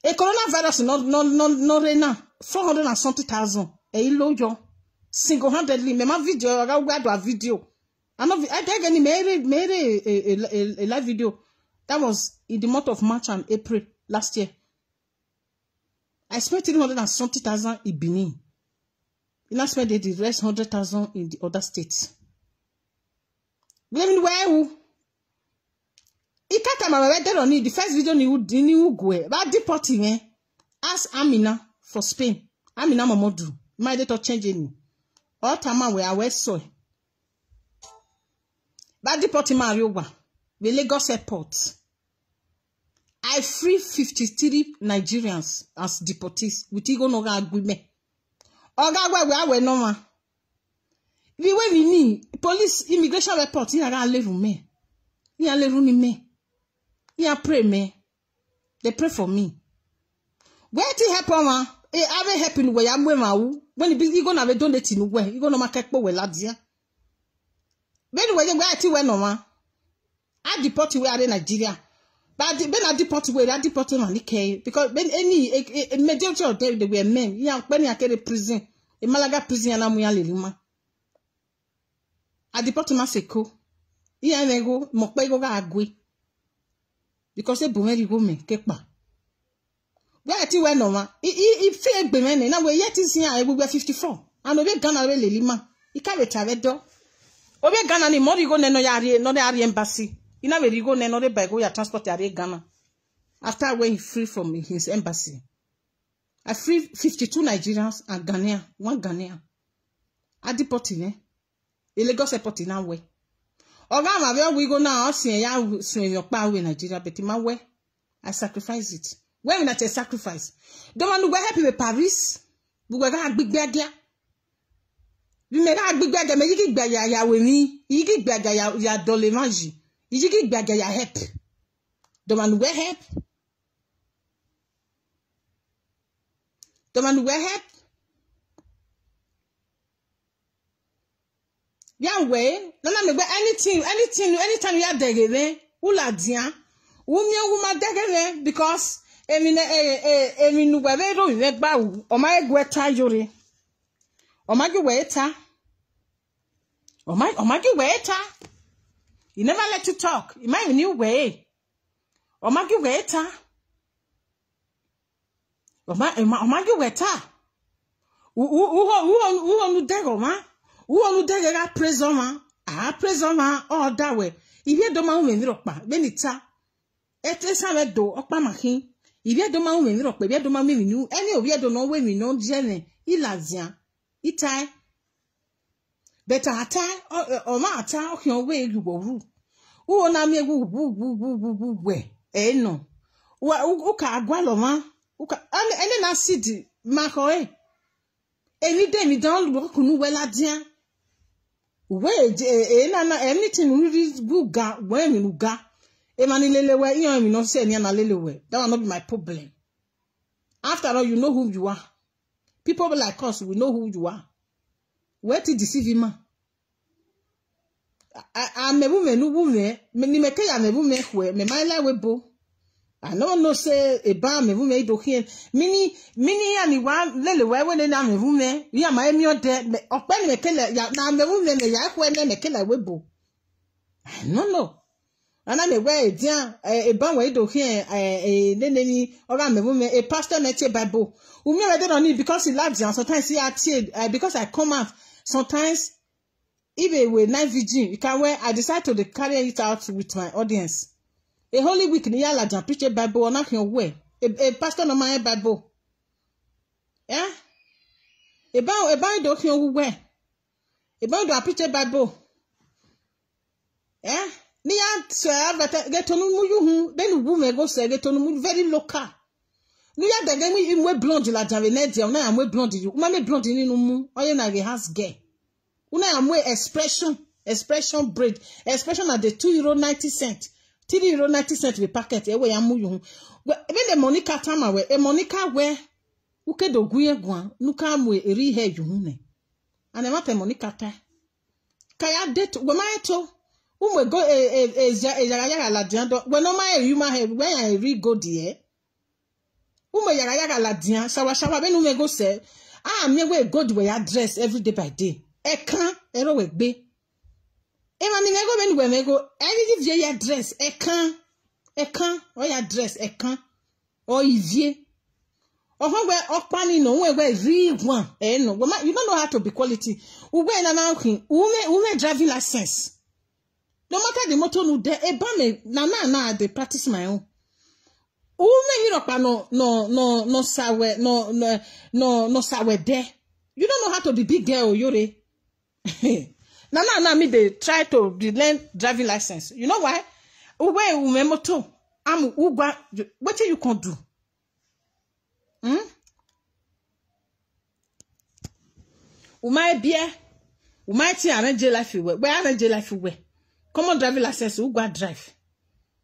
e coronavirus no rena 400,000 e ilojo single-handedly me ma video aga do a video. I think any made a live video that was in the month of March and April last year. I spent 370,000 in Benin. And I spent the rest 100,000 in the other states. Where the first video you go about deporting ask Amina for Spain. Amina Mamodu. My date of changing. All time where I was so. But deporting Mariowa, the Lagos airport. I free 53 Nigerians as deportees with Igo Noga agreement. Oga we no ma. We need police immigration report. You are level me. You are level me. You are pray me. They pray for me. Where to help ma? Ave happen where I'm when you gonna have donate in where you gonna make we ladia. When we no ma. I deport we are in Nigeria. But when I deport we are deporting on the because when any majority of them they were men. Yeah, when you carry prison, a Malaga prison and I'm I deport Maseko. Yeah, they go Mokpego ga agwe. Because they bumeri go me kepa. Where ti we no ma. If fake be men na we yet is here I will be 54. And we Ghana we lima. I can't retire do. Obe Ghana ni mori go no yari embassy. Ina we go ne no de by go ya transport ya Ghana. After when he free from his embassy. I free 52 Nigerians and Ghanaian, one Ghanaian. I deport him. Lagos airport in our way. Oga we go now, see ya your power in Nigeria, but in my way, I sacrifice it. When we not a sacrifice. Don't want to go happy with Paris. We go have big bag ya. We may have big bag me yiki bag ya with me. Yiki bag ya dole manji. Yiki bag ya help. Don't want to go help. Don't want to go help. Yeah, way. No, anything, anytime you are there, ula dia, woman there, because emi webe ro we gba o ma egweta yore o ma gweta you never let you talk you might new way o ma gweta o ma gweta u nu dego ma u dego ga prison ma all that way if do ma we mi ro pa benita etresa we do opa makin if you don't mind me, rock, you don't mind me, new any of you don't know when we know Jenny, Ilazia, Itai. Better attack or my attack your way you go rule. Who na me woo, where? Eh, no. Uka Gualoma, Uka, and then I see Macoe. Any day we don't walk on well at dear. Wait, anything really good, when you got. Emanilelewe, you know, say Nianalelewe. That will not be my problem. After all, you know who you are. People like us, we know who you are. Where to deceive him? I'm a woman, no woman. Many make a woman where me my life bo. I no say a bar me woman do here. Mini and one lelewe when they name a woman. We are my mere dead. Open me killer ya na me woman ya when me killer webo. No. And I'm aware, dear, a banway do here, a a pastor met Bible. We never don't need because he loves you. Sometimes he had because I come out. Sometimes, even with night vigil, you can wear. I decide to carry it out with my audience. A holy week, Niala Jan preach a Bible or not your way. A pastor no my Bible. Yeah? A bound do here where? A bound do preach a Bible. Yeah? Ni ya get on you then woman go say get on very local. Ni ya da gemi imwe blonde la javenede una amwe blonde you. Uma me blonde ni no mu oye na ge has gay. Una amwe expression braid. Expression at the €2.90. €3.90 we packet e we amu you. Even the Monica tama we e Monica we uke do guye gwan nuka amwe eri hair you ne. Ane ma pe Monica ta. Kaya date we ma eto we go la diando when no my you my when I read go there la dian shawa be no me go say me we go the way address every day by day e kan ero we gbe e ma mi me go be we go any vie address e kan o ya address e kan o ivie o ho we opani no we read one no you don't know how to be quality we na na we driving license. No matter the motor no de me na they practice my own. Me Europe no sawe there. You don't know how to be big girl, yore. Na me they try to learn driving license. You know why? Uwe motor. What you can do? Umay beer. Umay ti arrange life we. Where arrange life we? Common driving license, who go drive.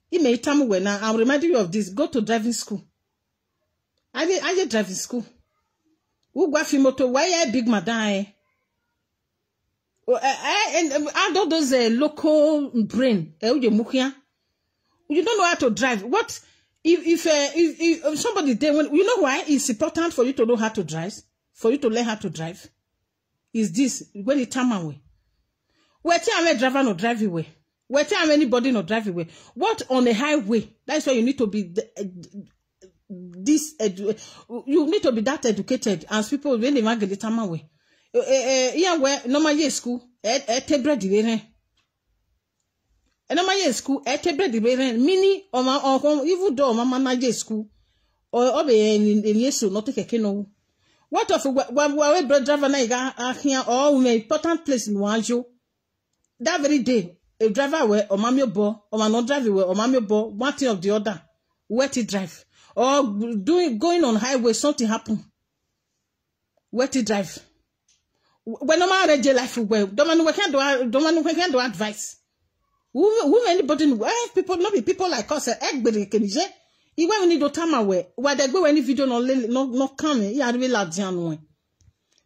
You may tell me when I'm reminding you of this. Go to driving school. I driving school. Who go fi motor? Why a big madam? And I don't those local brain. You don't know how to drive. What if somebody there? When you know why it's important for you to know how to drive, for you to learn how to drive, is this when you turn away. Where tell me driver no drive away. Where tell anybody no drive away. What on a highway? That's why you need to be you need to be that educated as people when they want to get time away. Yeah, where normal year school. Te bread And my school, bread the mini or my even though my manager school or be in yes, not take a kino. What of where bread driver are here all important place in Wanjo? That very day, a driver were or mammy bo or my not driver were or mammy bo, one thing of the other, where to drive or going on highway, something happen. Where to drive? When no man read life well, don't can do advice. Who anybody people not be people like us eggbere kenije. Even when you do time away, why they go any video no coming, you are really large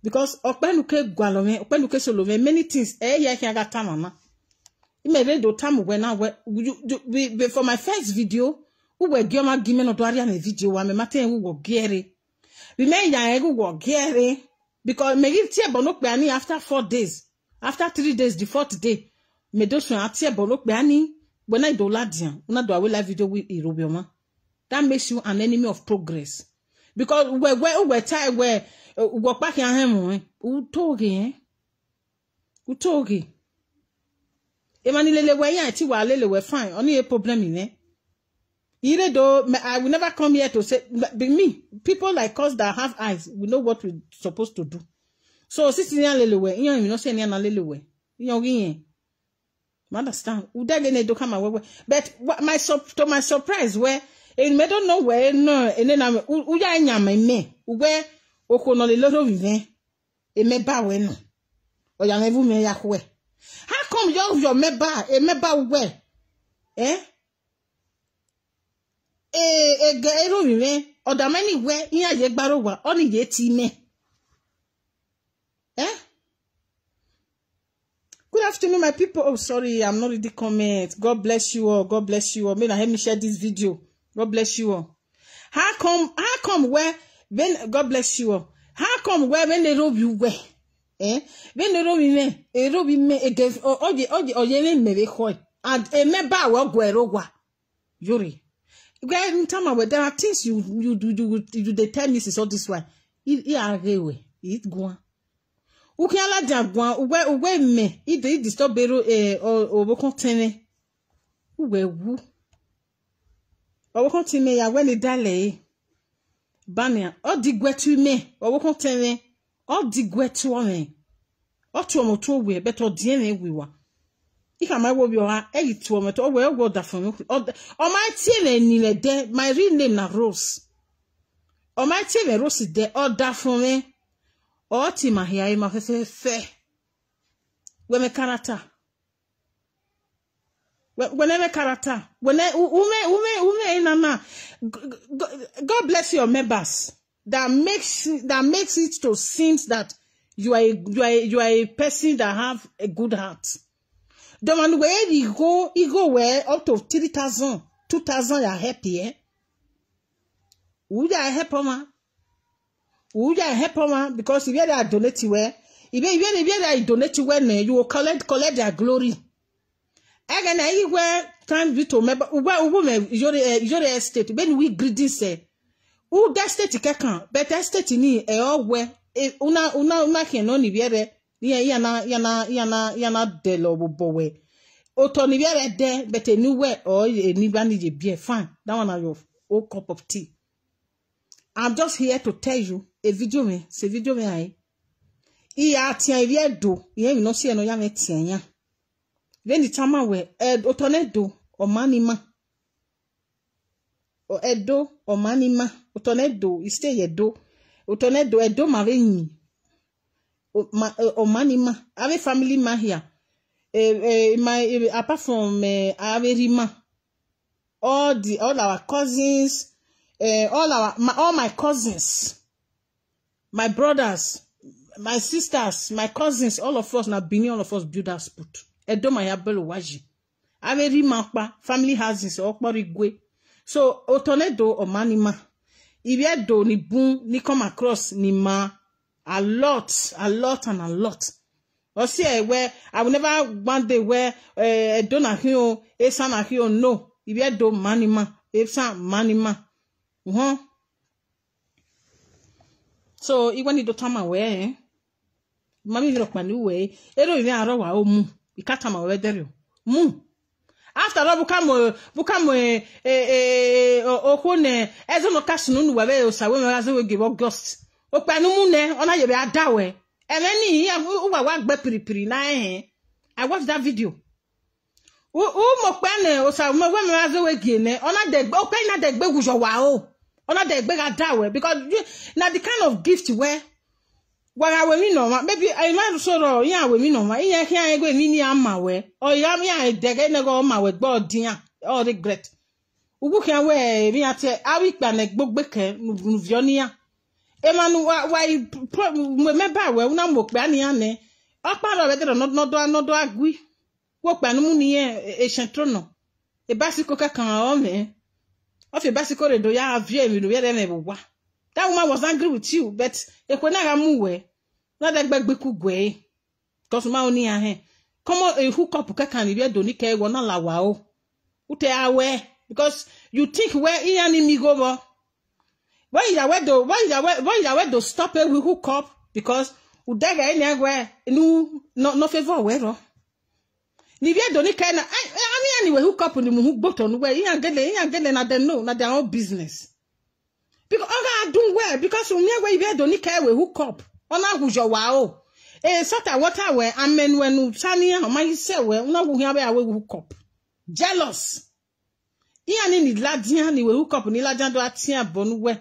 because openuke gwalome, openuke solove many things. Yeah, can get time mama. You may read do time when I for my first video, who were given given no dwari na video wa me maten who go gere. We may ya who go gere because me give tie bonok be ani after 4 days. After 3 days, the 4th day, me do so atie bonok be ani when I do ladian, una do live video with Irobioma. That makes you an enemy of progress. Because we're tired where we back in him, who talking, who talking. Emanilele we yanti wa lele we fine. Only a problem in it. I will never come here to say me. People like us that have eyes, we know what we're supposed to do. So sisi ni lele we, you know say ni na lele we. You know understand? Udagene do come away. But to my surprise, where and me don't know where no and then I'm uya nyama me where okono le loro vive e me ba we no o ya nevu me ya kwe. How come your meba e meba where ero vive o da many where in aye gbaro wa oni ye ti me Good afternoon, my people. Oh, sorry, I'm not reading comments. God bless you all. God bless you all. May I help me share this video. God bless you all. How come where when God bless you all? How come where when they rob you where? When they rob me again oye me be hoy and a member wa gwero Yuri. There are things you do they tell me is all this one. It are way. It go. Ukiala jagwa uwe me ide disturb bero obo kontene uwe wu obo kontene ya when dale bania odigwetu me obo kontene odigwetu ome otu omoto we beto die na ewiwa ika my wo bi oha eyitu omoto we go da fun o my tie na ni le de my real name na Rose o my tie na Rose de o da fun me Oti mahia ima fe. We me character. When character. When ume inana. God bless your members. That makes it to seem that you are a person that have a good heart. The man where you go where up to 3,000, 2,000 you are happy, eh? Would you help ma? Would you help them? Because if you are donating where, if you are donating where, you will collect their glory. Again, anywhere time we to remember, woman, your estate. When we greedy say, who that state can, but that state ni all where una can only be there. Yana de lo bowe. Otoni be there, but a new way or a new bandage be fine. That one are your old cup of tea. I'm just here to tell you a video me, c'est video me ai. Iya tian vie do, ye no se no ya me tian ya. Then the time we otonedo o manima. O edo o manima, otonedo iste ye do. Otonedo edo mavenyi. O manima. Ave family man here. My apart from ave rima. All our cousins all my cousins, my brothers, my sisters, my cousins, all of us, now Bini, all of us build us put. Edo maya belo waji. Averi makpa, family houses, okborigwe. So, otonedo o manima. If do ni boom, ni come across, ni ma, a lot. Or see, where, I will never one day where, Edo na hiyo, Esa na hiyo, no. If do manima, Esa manima. So even if the time away, Mammy look my new way, Edo aro wa o mu, ikata ma we there. Mu. After all, bukamo okone ezo no kasunu nu wabe osawe no azo we give August. Opanu mu ne ona ye be adawe. Emeni wa gbe piripiri na I watched that video. Mo pene osawe we me azo we give ne ona de open na de gbe gujo wa o. Ona de gbe adawe because na the kind of gift where we mi no maybe I might so ya we mi no ma iya here go mi ni ama we o ya mi a de na go ma we gbo din all regret ugu kan we mi ate awi pa na gbogbe kan nu vio ni ya e ma nu why me ba we una mo pe ani ane o pa ro be de no do agui wo pa nu mu ni e chentro no e basiko kan o me o fe basiko re do ya avie mi do ye de na bo that woman was angry with you, but ekwena muwe na de gbegbe kugwe because ma oni ahe come a hook up ka ni be do ni ke wo na lawa o ute awe because you think where iyan mi go bo why you are do stop it we hook up because udega any agwe no favor we ro ni be do ni ke na ani we hook up ni mu hook button we iyan gele na dem know na their own business. Because I do well because we don't need care we hook up. On a who's your wow. Sort of water where I mean when Sania or my say well, no we have a hook up. Jealous. Ian in the Ladian, we hook up in Ilajan do atia bonwe.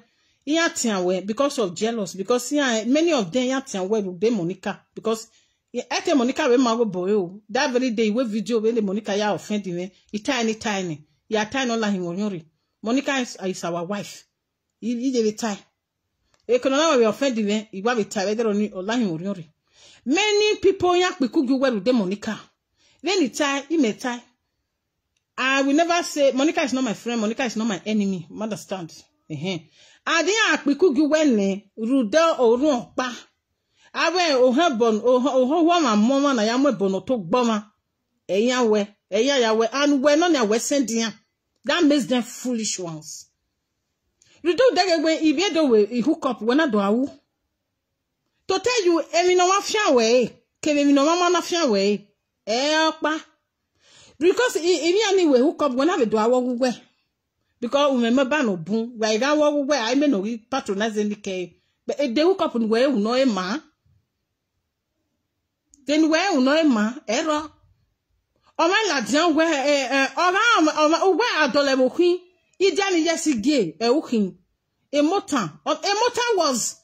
Ian we because of jealous, because many of them yatian we with Monica. Because at Monica we mago boy. That very day we video when the Monica ya offending me. It's tiny. Ya tiny on la hingonyori. Monica is our wife. You did tie. Economic we offended me, you will be tired on online. Many people yak we could go well with Monica. Then it tie, you may tie. I will never say Monica is not my friend, Monica is not my enemy. Understand? I didn't we could go well, Rudel or Rumpa. I wear oh her bon, oh woman, mama, I am a bono talk bomber. Yawe, and we're not a sending. That makes them foolish ones. You do that when if you do hook up when I do to tell you, emi no mafia way, kemi no mama mafia way, because if you anyway hook up when I do we because remember no boom, where I may no patronize any care, but if they hook up and where no a man, then where no man error. Oh my lad, where adorable queen. Idani yesi gay ukin Emota was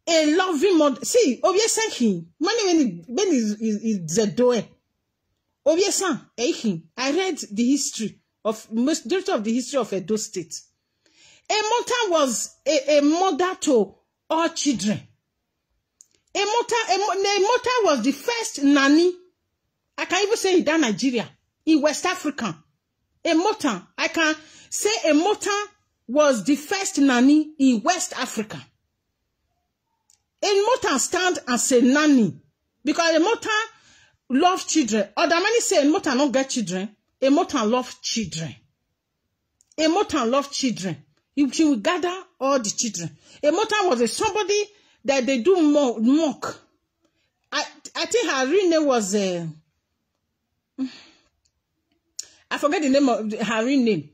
a loving mother. See, obviously he money when is the door. Obviously, I read the history of majority of the history of Edo State. Emota was a mother to all children. Emota was the first nanny. I can even say in Nigeria, in West Africa. Emota, I can say Emota was the first nanny in West Africa. Emota stand as a nanny because Emota love children. Other many say Emota don't get children. Emota love children. Emota love children. She will gather all the children. Emota was somebody that they do mock. I think her real name was I forget the name of her real name.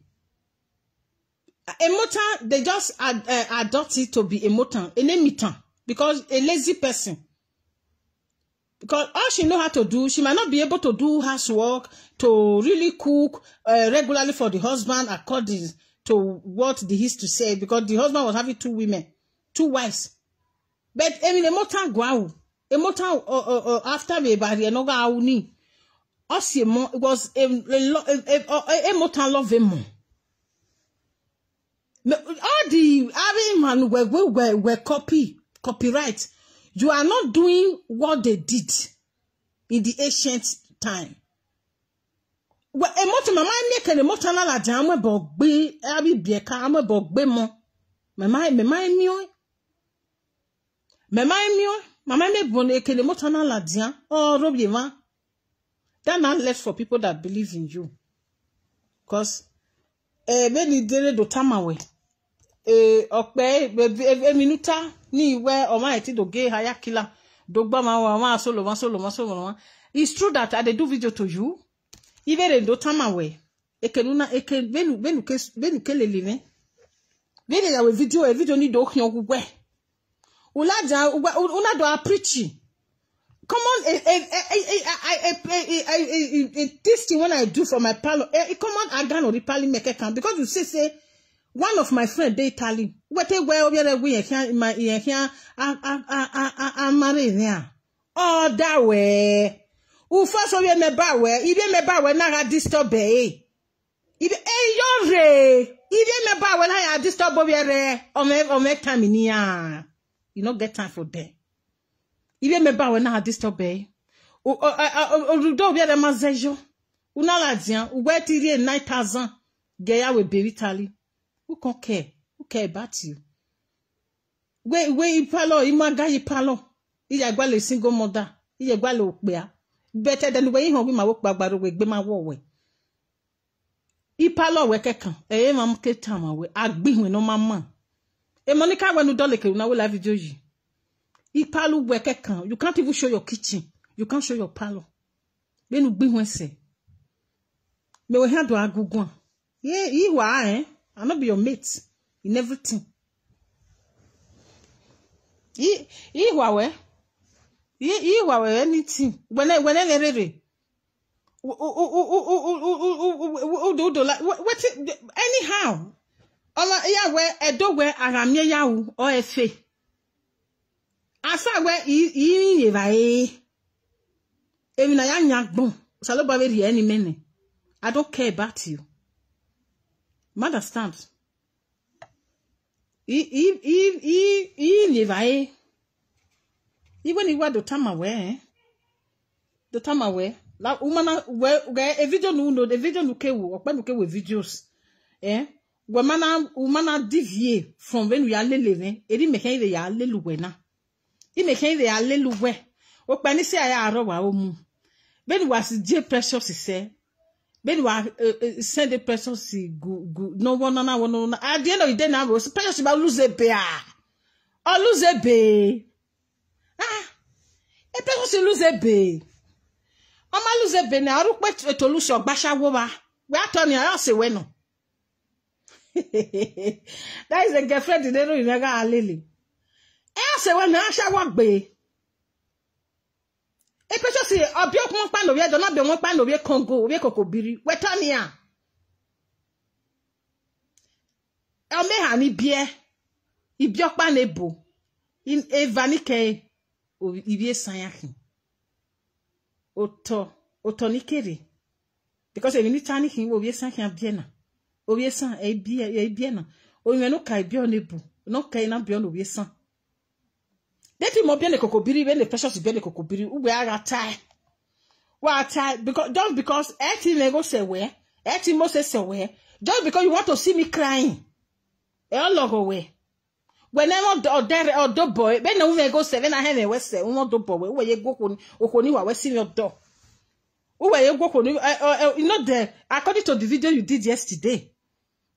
Emota, they just adopt it to be Emota, a name because a lazy person. Because all she know how to do, she might not be able to do housework, to really cook regularly for the husband according to what the history said, because the husband was having 2 women, 2 wives. But I mean, Emota guau, Emota after me by the noga auni, Osimo was Emota love him. All the man were copyright. You are not doing what they did in the ancient time. Well, Emota mama make an Emota na la jam bogbe abi bieka am bogbe mo. Mama me bon e kele Emota na la dia. Oh, Robiema. That not left for people that believe in you. Because beni dere do tamawe. Okpe minuta ni we o ma eti do ge haya killer dogba ma solo. It's true that I do video to you. Even do tamawe. Ekenuna eke benu kelele ne. Vele ya we video ni do hyan gugwe. Ulaja una do a preaching. Come on, this thing when I do for my parlor, come on, I gonna repali make can because you say one of my friend they Italy. What they wear we here in my ear here I'm married there. Oh that way. Who first of me ba we, even me ba we na disturb e. Even your re, even me ba we na disturb we re o make time in here. You don't get time for that. Even me ba we na disturb e. O do be the mazejo. Una la dian, ou we tiri 9,000 geya we be Italy. Who can care? Who care about you? We palo, imaga palo. Iya gwa le single mother. Iya gwa le okpea. Better than we home my work bagbaro we gbe ma wo we. Ipalo we kekan. Mam ke tama we agbi we no mama. Monica when you do like na we la video yi. Ipalo we kekan. You can't even show your kitchen. You can't show your palo. Be nu gbi when say. Me we hand do agugun. You wa I'll not be your mate in everything. Ye wawe anything. When I ready. What anyhow. Ya we edo we aramye yawu or efe. Asa we yi va Emi na ya nyagbon. Salo ba we ri any mene. I don't care about you. Understand? Levi. Even if do time away. The time away. La umana we a video no the video no ke wo okpa no ke we videos. We umana deviate from when we are living. Eri me kan de ya leluwe na. I me kan de ya leluwe. Okpa ni se aya aro wa omu. Ben was J Precious say. Ben wa send the person see good no one at the end of the day now precious about lose a bear or lose a bay a person lose a bay o ma lose a bay na ru pe to lose ogbasha wo ba we atoni I say we no that is a girlfriend they don't even ga alele I say we na asha wa gbe e pe so si obi okun pa no we do na be won pa no we Congo we kokobiri wetania e me ha ni bie ibi okpa na ebo in evanike o ibie sanyakin oto ni kere because e ni tani kin wo bie sanyakin bie na o bie san e bie na o yen no kai bie on ebo no kai na bie on o bie san. Deti mo bien le kokobiri be le precious bien le kokobiri ugbe ara tie. Wa tie because just because eti nego say where, eti mo say where, just because you want to see me crying. E all go away. Whenever or do boy, be na we go 7 na he we say, we do boy, we ye go okoni wa we see your door. We ye go okoni you know the according to the video you did yesterday.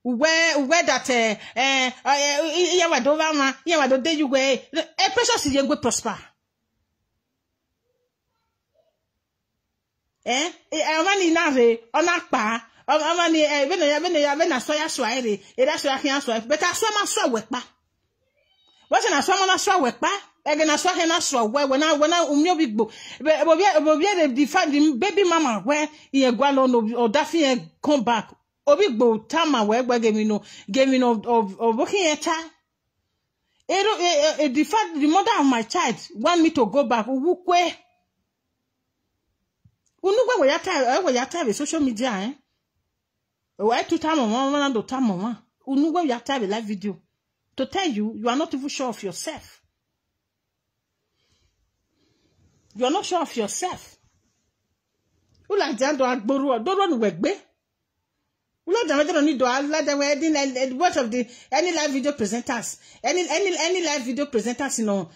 Where that yeah wa do ma yeah wa do dey you go precious ye go prosper amani na re ona pa amani be na so ya so ere e da so ya hian so but aso ma so we pa what na so ma na so we pa e na so he na so we when umyo bigbo obi the baby mama where ye gwa no o da fi come back obi gbo tama we gbe gave me no of working eta the fact the mother of my child want me to go back wukwe unugwe we ya time social media we to time mama do time mama unugwe we ya time live video to tell you are not even sure of yourself. You are not sure of yourself. Ula jando agboru do run we gbe. Lord, I don't need to let the wedding and what of the any live video presenters, any live video presenters, no,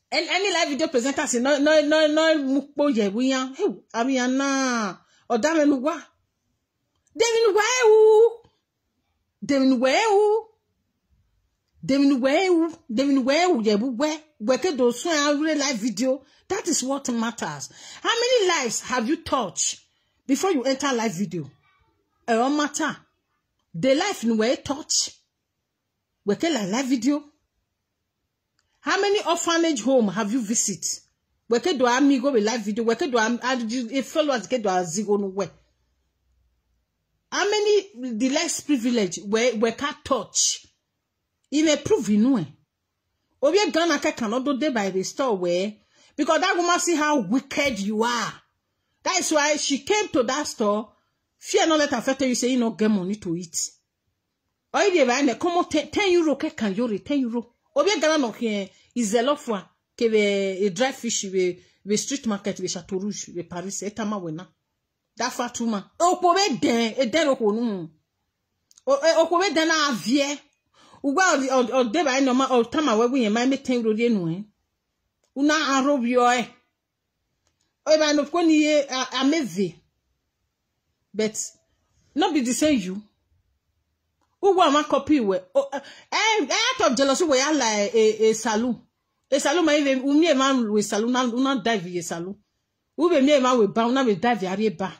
any live video presenters, no, mukpo ye wiyan, hey, Amiana, or Damien wa, Devin where, where do so live video. That is what matters. How many lives have you touched? before you enter live video. It don't matter. The life in where touch. We can live video. How many orphanage home have you visited? We can do amigo with live video. We can do a followers get do a zigo no way. How many the less privilege we can touch? It may prove in way. Obie Ghana cannot do day by the store where because that woman see how wicked you are. That is why she came to that store. Fear not let her affect you say you not get money to eat. Or if you buy come on 10 euro can you 10 euro. Obie Ghana no here is a lot for ke a dry fish we street market we Chateau Rouge we Paris etama wena. That fatuma. O ko be den e den o ko nu. O ko be den na avie. Ugba o de ba no ma o tama we yen ma me 10 euro de nu eh. Una arobio eh. O ba no ko ni ameve. But not be the same you. Who want my copy we? Out of jealousy we are like a saloon. A saloon ma even me man we saloon una dive a saloon. Who be me man we ba una we dive area ba.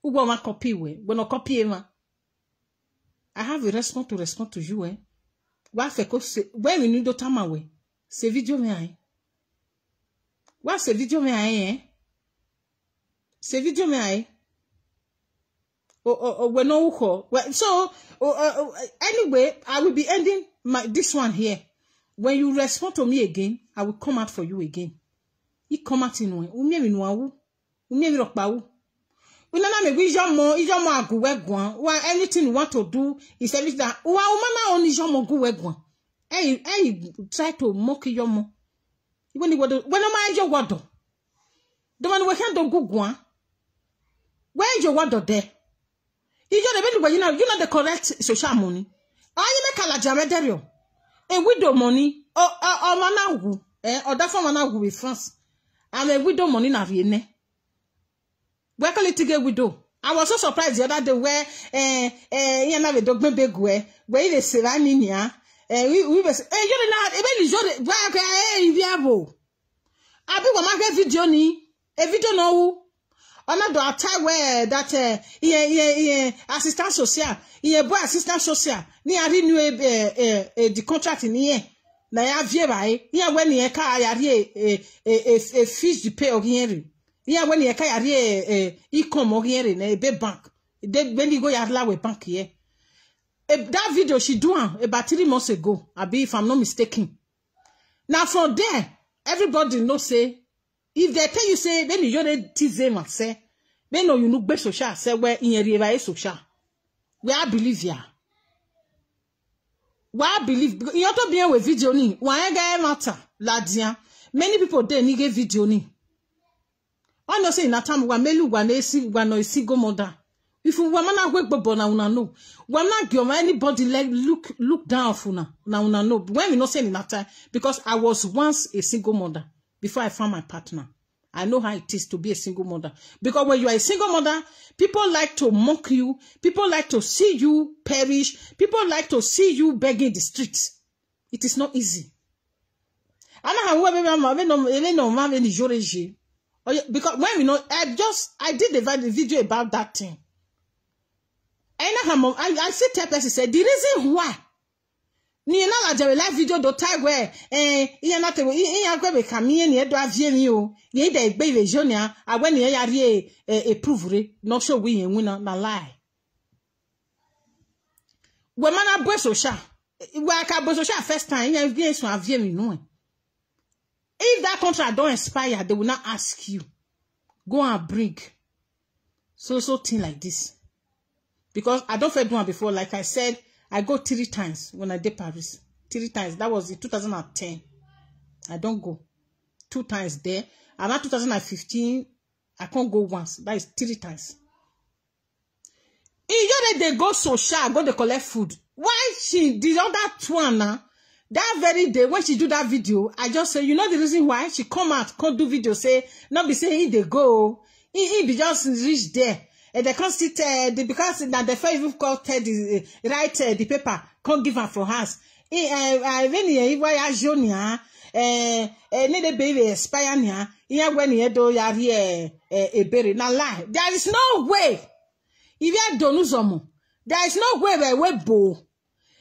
Who want my copy we? We no copy ma. I have a response to you eh. Wa fe ko se when we need to tama we. Se video me ai. Wa se video me ai eh. Se video me ai. We no so anyway, I will be ending this one here. When you respond to me again, I will come out for you again. You come out in one. Umi mi nuawu. Umi mi rokpawu. Unana me wi ijomo aguwe gwan. Wa anything you want to do is everything that. Wa umana on ijomo guwe gwan. Try to mock ijomo. When you wado, when am I your wado? The one we can't do go gwan. Where is your wado there? You know the correct social money. I make a jamaderio. A widow money or managu, or that for managu with France. I'm a widow money na vienne. Where can it get widow? I was so surprised the other day where you know the dog big where they say I mean ya. We was you're not even viable. I be one market video ni a video no. Another time where that assistant social, boy assistant social, ni a renew the contract in here. Na ya vie bai, when ye ka yari a fish to pay ogiri. Here when ye ka yari e-com ogiri na be bank. When you go yard with bank here. That video she do about 3 months ago, if I'm not mistaken. Now from there, everybody know say. If they tell you say, then you don't tease them and say, then no, you look best social, say where in your river is social. Where I believe ya. Why I believe, because you have to be with video ni. Why I matter, ladia. Many people there nige video ni. I know say in that time, wamelu wane single mother. If you wamana work bobo na una know. Wamana give anybody like look down for na una know. When we not say in that time, because I was once a single mother. Before I found my partner, I know how it is to be a single mother. Because when you are a single mother, people like to mock you. People like to see you perish. People like to see you begging the streets. It is not easy. Because when we know, I did the video about that thing. And I see tell person say the reason why. Ni na la jere live video do tag where iya na te iya gbe be kamie ni edo avie mi o ye da egbe ile jonia awe ni ya ri prove re no show we yen wina na lie we mana bo social we ka bo social first time ya vie so avie mi no if that contract don't expire they will not ask you go and bring so thing like this because I don't feel one before. Like I said, I go 3 times when I did Paris. 3 times. That was in 2010. I don't go. 2 times there. And now 2015, I can't go once. That is 3 times. If they go social, go to collect food. Why she did all that one now? That very day when she do that video, I just say, you know the reason why she come out, can't do video, say, not be saying they go. He be just reach there. And they can't sit because now the first even called the write the paper, can't give her for us. veni e ya jonia ne de baby expire nia iya gwe ni edo ya ri ebere na lie. There is no way. If you don't know, there is no way we bo.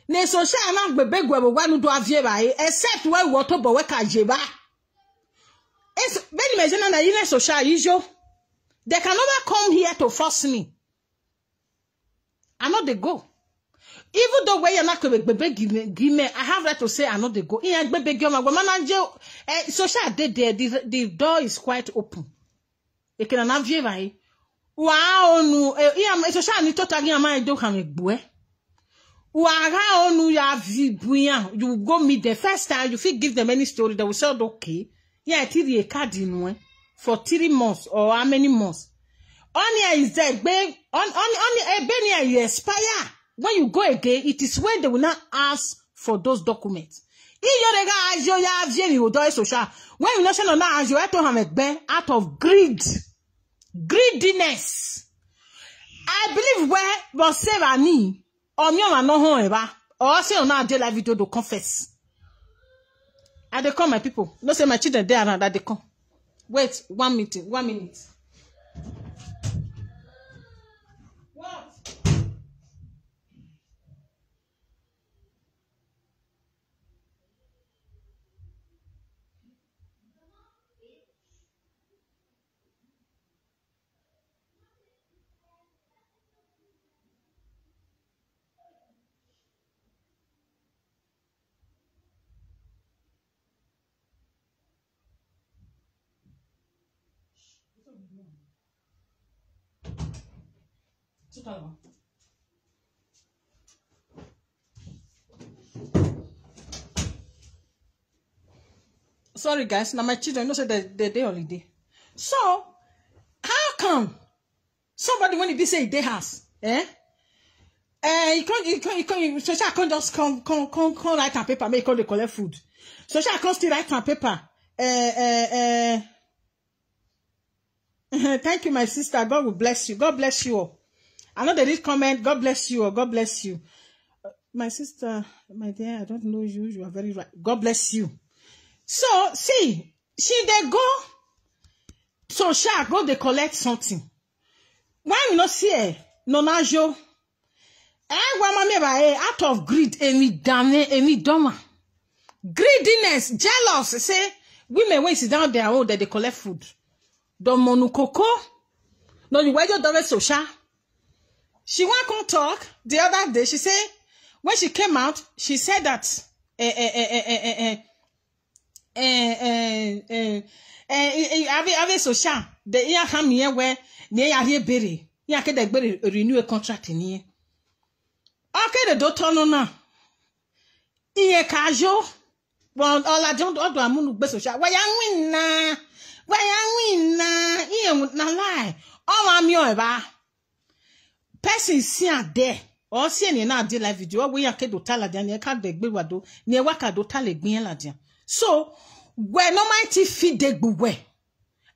Ne so sha na gbebe gwe bo wanu do avie ba except we water bo we ka jeba. Es beni me jena na ine so sha ijo. They can never come here to force me. I know they go. Even though we are not gbebe give me, I have right to say I know they go. In gbebe give me manager so sha the door is quite open. E can na avie ba Wow, no, so sha ni totally am do kan egbo Waga onu ya vibuya. You go meet the first time you feel give them any story that will say okay. Yeah, till a card in for 3 months or how many months. Onia is there, babe. On Benia you expire. When you go again, it is when they will not ask for those documents. When you not say no out of greediness. I believe where was Sevani. Or me on no home eba. Or say on a la video to confess. I they come my people. No say my children there and that they come. Wait, 1 minute. What? Sorry guys, now my children know say they holiday. So how come somebody when it say they has you can't so I can't just come write on paper make all the collect food. So I can't still write on paper. Thank you, my sister. God will bless you. God bless you all. I know they did comment. God bless you or God bless you. My sister, my dear, I don't know you. You are very right. God bless you. So, see, they go. So, go, they collect something. Why you not see her? No, najo. Out of greed, greediness, jealous, say, women when sit down there, oh, that they collect food. Don monukoko. No, you wait your daughter social. She won't come talk the other day. She said, when she came out, she said that ave social. The ear ham here where near here berry. Ya ke de berry renew a contract in here. Okay, the daughter no na. Iye kajo. Well, all I don't order a moon be social. Why yang win na? Iye na lie. All I'm your ba. Person see there or see any na de live video we yake do tala dia ne ka de gbe wado ne waka do tala gbin la dia. So when no mighty feed de gbe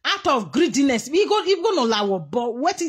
out of greediness we go no lawo but what